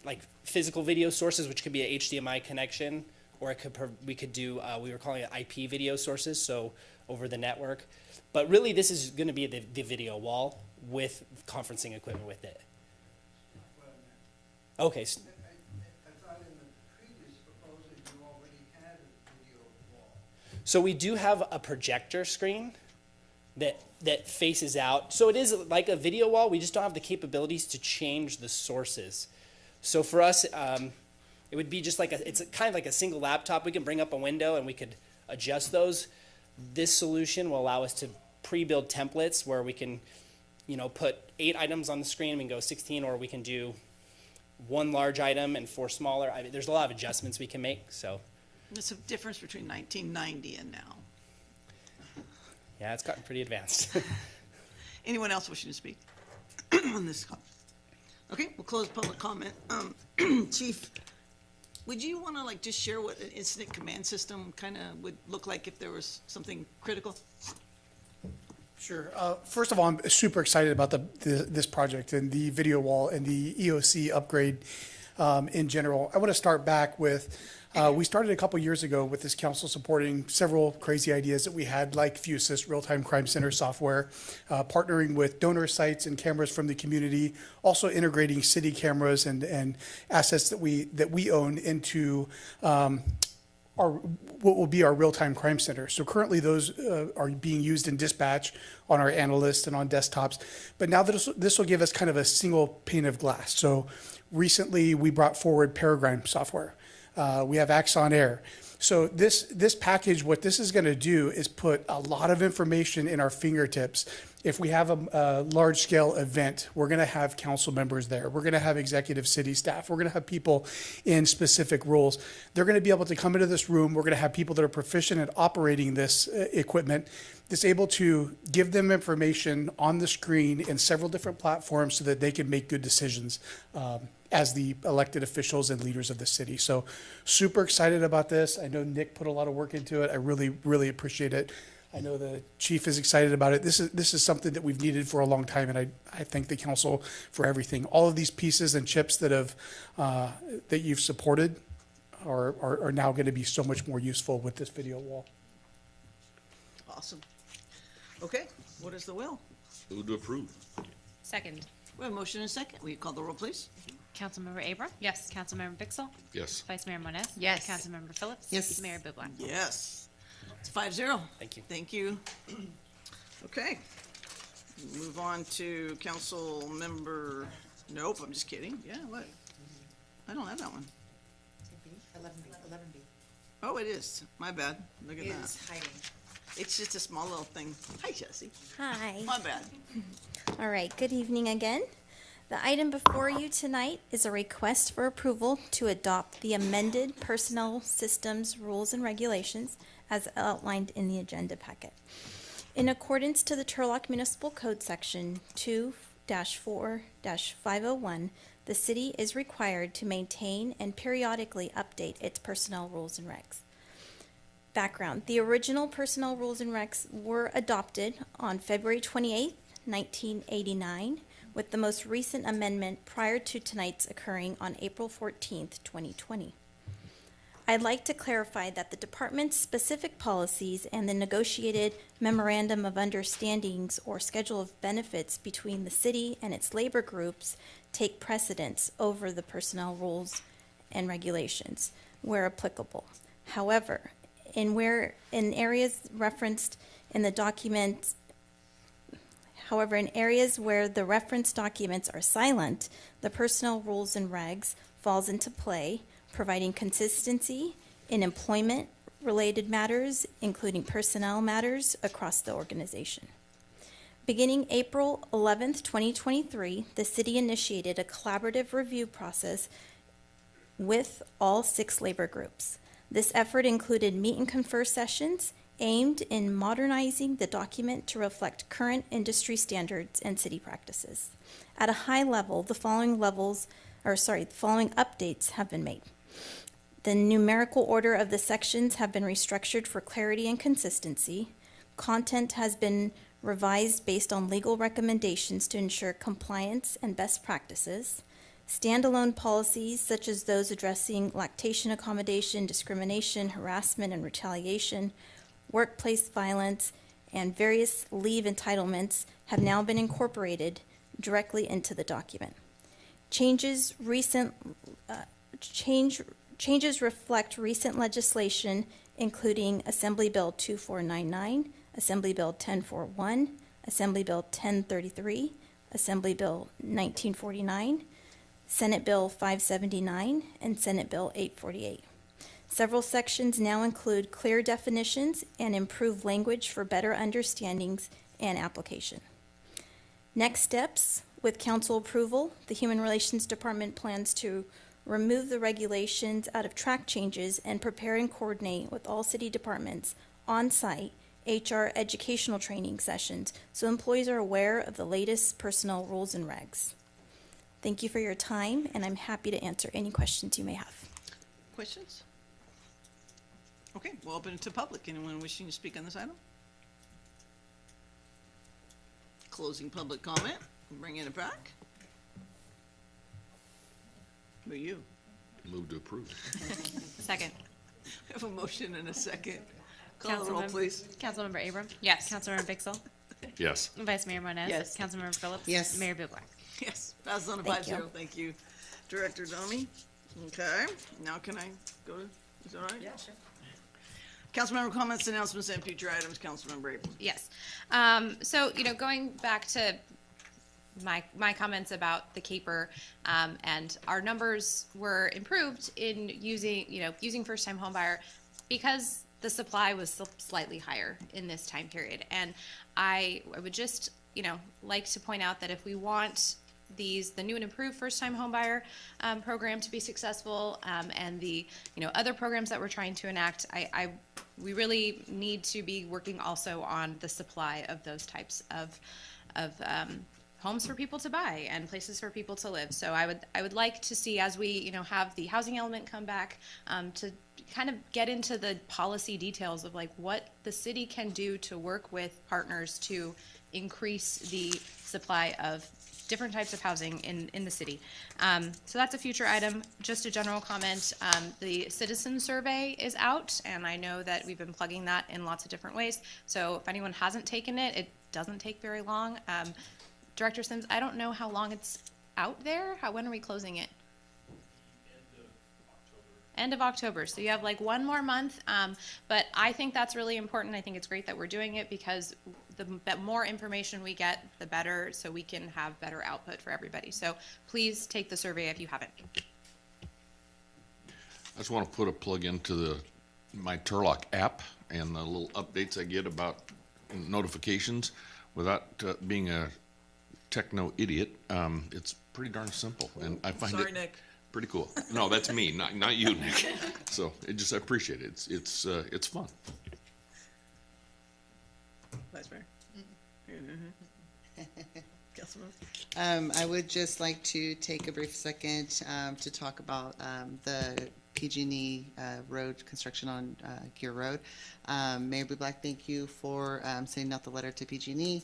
like physical video sources, which could be a HDMI connection, or it could we could do, we were calling it IP video sources, so over the network. But really this is going to be the video wall with conferencing equipment with it. Okay, so we do have a projector screen that faces out. So it is like a video wall. We just don't have the capabilities to change the sources. So for us, it would be just like it's kind of like a single laptop. We can bring up a window and we could adjust those. This solution will allow us to pre-build templates where we can, put 8 items on the screen. We can go 16, or we can do 1 large item and 4 smaller. I mean, there's a lot of adjustments we can make. So There's a difference between 1990 and now. yeah, it's gotten pretty advanced. Anyone else wishing to speak on this? Okay, we'll close public comment. Chief, would you want to just share what an incident command system kind of would look like if there was something critical? Sure. First of all, I'm super excited about this project and the video wall and the EOC upgrade in general. I want to start back with, we started a couple years ago with this council supporting several crazy ideas that we had, like Fusus, Real-Time Crime Center software, partnering with donor sites and cameras from the community, also integrating city cameras and assets that we own into what will be our real-time crime center. So currently those are being used in dispatch on our analysts and on desktops. But now this will give us kind of a single pane of glass. So recently we brought forward Paradigm software. We have Axon Air. So this package, what this is going to do is put a lot of information in our fingertips. If we have a large-scale event, we're going to have council members there. We're going to have executive city staff. We're going to have people in specific roles. They're going to be able to come into this room. We're going to have people that are proficient at operating this equipment, that's able to give them information on the screen in several different platforms so that they can make good decisions as the elected officials and leaders of the city. So super excited about this. I know Nick put a lot of work into it. I really, really appreciate it. I know the chief is excited about it. This is something that we've needed for a long time, and I thank the council for everything. All of these pieces and chips that you've supported are now going to be so much more useful with this video wall. Awesome. Okay, what is the will? Move to approve. Second. We have a motion and a second. Will you call the roll, please? Councilmember Abram? Yes. Councilmember Pixel? Yes. Vice Mayor Moniz? Yes. Councilmember Phillips? Yes. Mayor Bublak? Yes. It's 5-0. Thank you. Thank you. Okay. Move on to council member, nope, I'm just kidding. Yeah, what? I don't have that one. 11B. Oh, it is. My bad. Look at that. It's hiding. It's just a small little thing. Hi, Jesse. Hi. My bad. All right, good evening again. The item before you tonight is a request for approval to adopt the amended personnel systems rules and regulations as outlined in the agenda packet. In accordance to the Turlock Municipal Code Section 2-4-501, the city is required to maintain and periodically update its personnel rules and regs. Background: the original personnel rules and regs were adopted on February 28, 1989, with the most recent amendment prior to tonight's occurring on April 14th, 2020. I'd like to clarify that the department's specific policies and the negotiated memorandum of understandings or schedule of benefits between the city and its labor groups take precedence over the personnel rules and regulations where applicable. However, in areas referenced in the document, in areas where the reference documents are silent, the personnel rules and regs falls into play, providing consistency in employment-related matters, including personnel matters across the organization. Beginning April 11th, 2023, the city initiated a collaborative review process with all 6 labor groups. This effort included meet and confer sessions aimed in modernizing the document to reflect current industry standards and city practices. At a high level, the following updates have been made. The numerical order of the sections have been restructured for clarity and consistency. Content has been revised based on legal recommendations to ensure compliance and best practices. Standalone policies, such as those addressing lactation accommodation, discrimination, harassment, and retaliation, workplace violence, and various leave entitlements, have now been incorporated directly into the document. Changes recent changes reflect recent legislation, including Assembly Bill 2499, Assembly Bill 1041, Assembly Bill 1033, Assembly Bill 1949, Senate Bill 579, and Senate Bill 848. Several sections now include clear definitions and improved language for better understandings and application. Next steps, with council approval, the Human Relations Department plans to remove the regulations out of track changes and prepare and coordinate with all city departments on-site HR educational training sessions so employees are aware of the latest personnel rules and regs. Thank you for your time, and I'm happy to answer any questions you may have. Questions? Okay, we'll open it to public. Anyone wishing to speak on this item? Closing public comment, bringing it back. Who are you? Move to approve. Second. We have a motion and a second. Call the roll, please. Councilmember Abram? Yes. Councilmember Vixel? Yes. Vice Mayor Moniz? Yes. Councilmember Phillips? Yes. Mayor Bublak? Yes, passes on a Thank 5-0. Thank you, Director Domi. Okay, now can I go to, is that all right? Yeah, sure. Councilmember comments, announcements, and future items. Councilmember April. Yes. So, going back to my comments about the caper, and our numbers were improved in using first-time homebuyer because the supply was slightly higher in this time period. And I would just, like to point out that if we want the new and improved first-time homebuyer program to be successful, and the other programs that we're trying to enact, we really need to be working also on the supply of those types of homes for people to buy and places for people to live. So I would like to see, as we have the housing element come back, to kind of get into the policy details of like what the city can do to work with partners to increase the supply of different types of housing in the city. So that's a future item. Just a general comment, the citizen survey is out, and I know that we've been plugging that in lots of different ways. So if anyone hasn't taken it, it doesn't take very long. Director Sims, I don't know how long it's out there. When are we closing it? End of October. So you have like one more month. But I think that's really important. I think it's great that we're doing it because the more information we get, the better, so we can have better output for everybody. So please take the survey if you haven't. I just want to put a plug into my Turlock app and the little updates I get about notifications. Without being a techno idiot, it's pretty darn simple, and I find Sorry, it Nick. pretty cool. No, that's me, not you, Nick. So I appreciate it. It's fun. Vice Mayor. Councilman. I would just like to take a brief second to talk about the PG&E road construction on Gear Road. Mayor Bublak, thank you for sending out the letter to PG&E.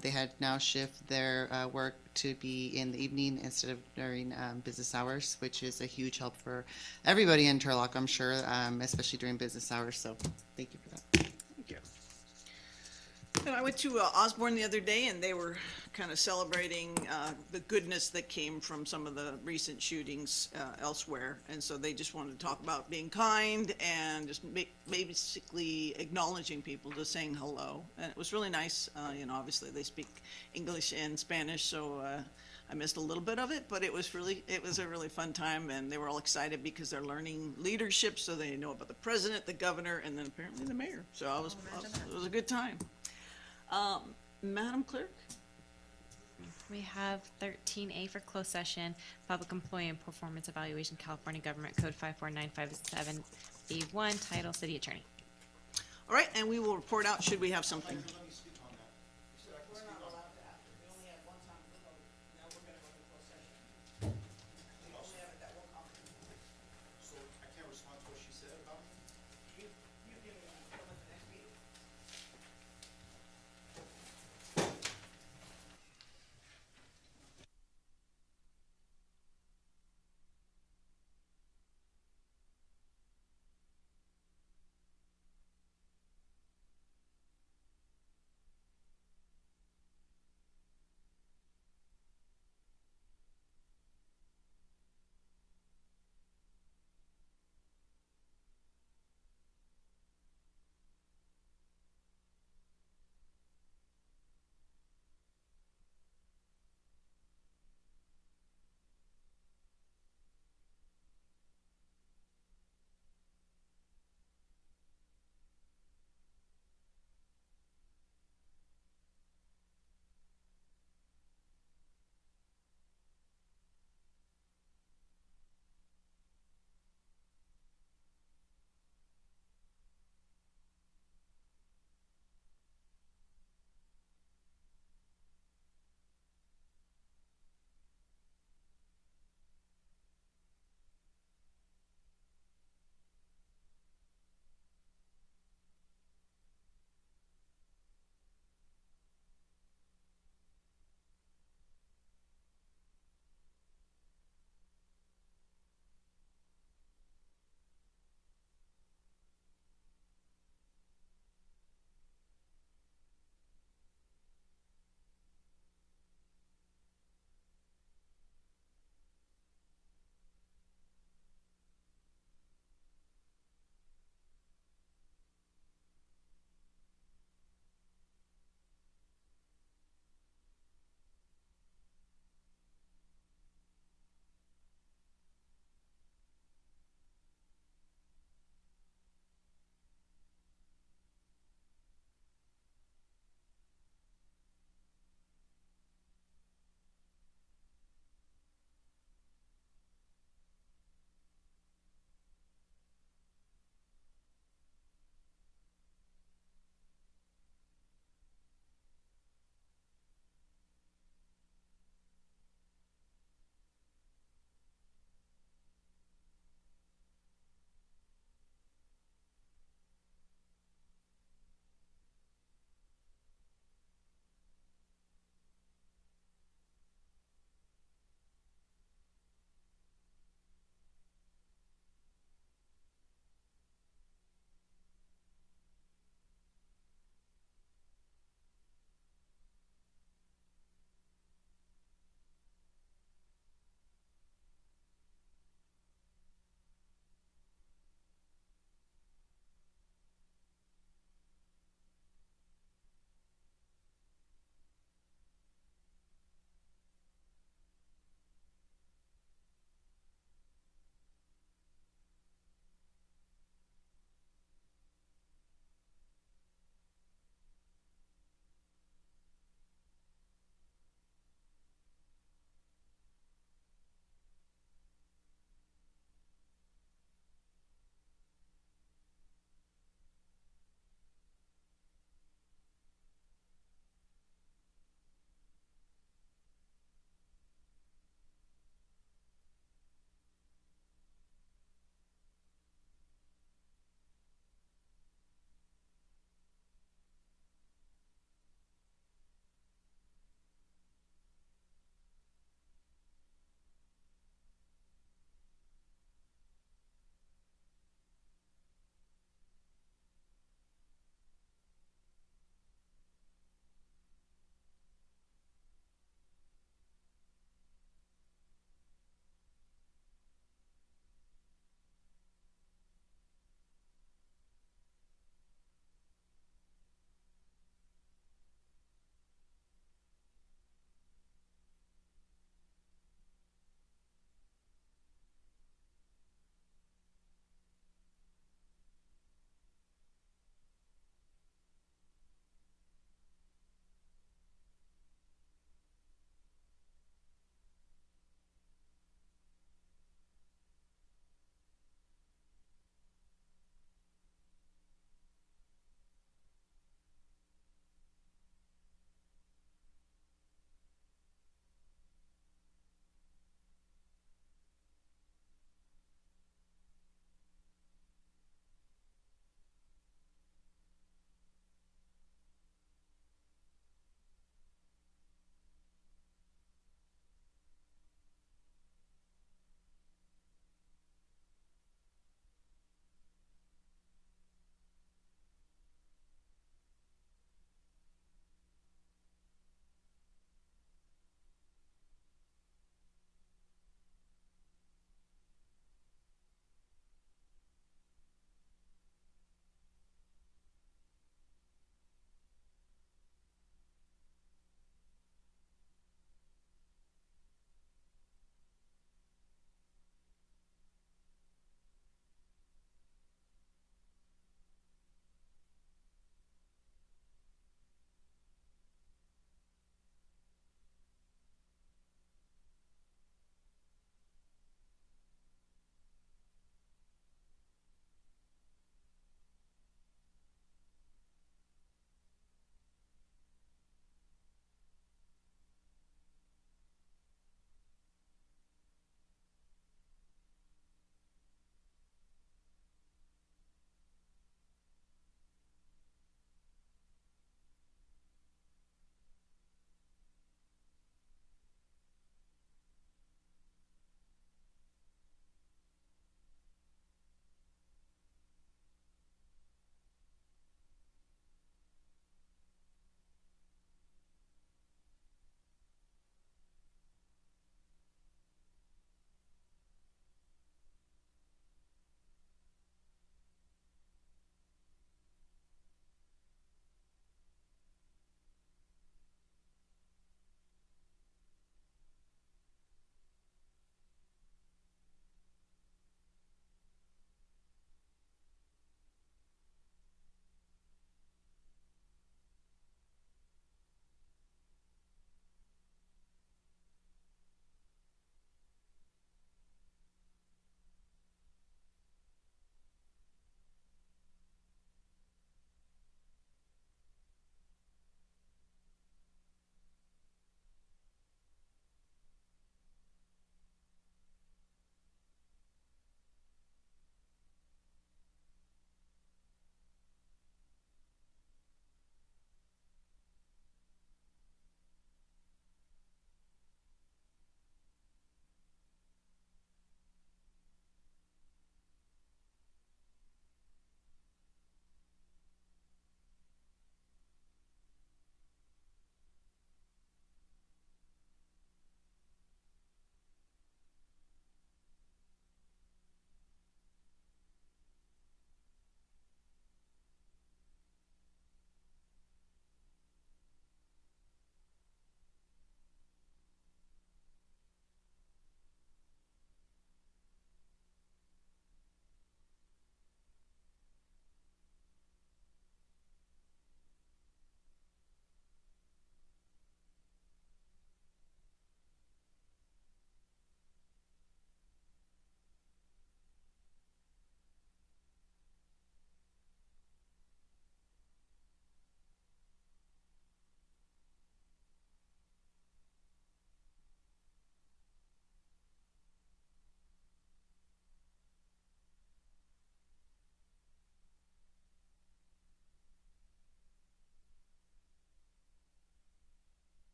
They had now shift their work to be in the evening instead of during business hours, which is a huge help for everybody in Turlock, I'm sure, especially during business hours. So thank you for that. Thank you. And I went to Osborne the other day, and they were kind of celebrating the goodness that came from some of the recent shootings elsewhere. And so they just wanted to talk about being kind and just basically acknowledging people, just saying hello. And it was really nice. Obviously they speak English and Spanish, so I missed a little bit of it, but it was a really fun time, and they were all excited because they're learning leadership, so they know about the president, the governor, and then apparently the mayor. So it was a good time. Madam Clerk? We have 13A for closed session, Public Employee and Performance Evaluation, California Government Code 54957B1, title City Attorney. All right, and we will report out should we have something.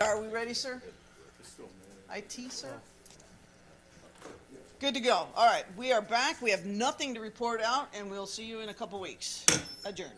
are we ready, sir? IT, sir? Good to go. All right, we are back. We have nothing to report out, and we'll see you in a couple weeks. Adjourned.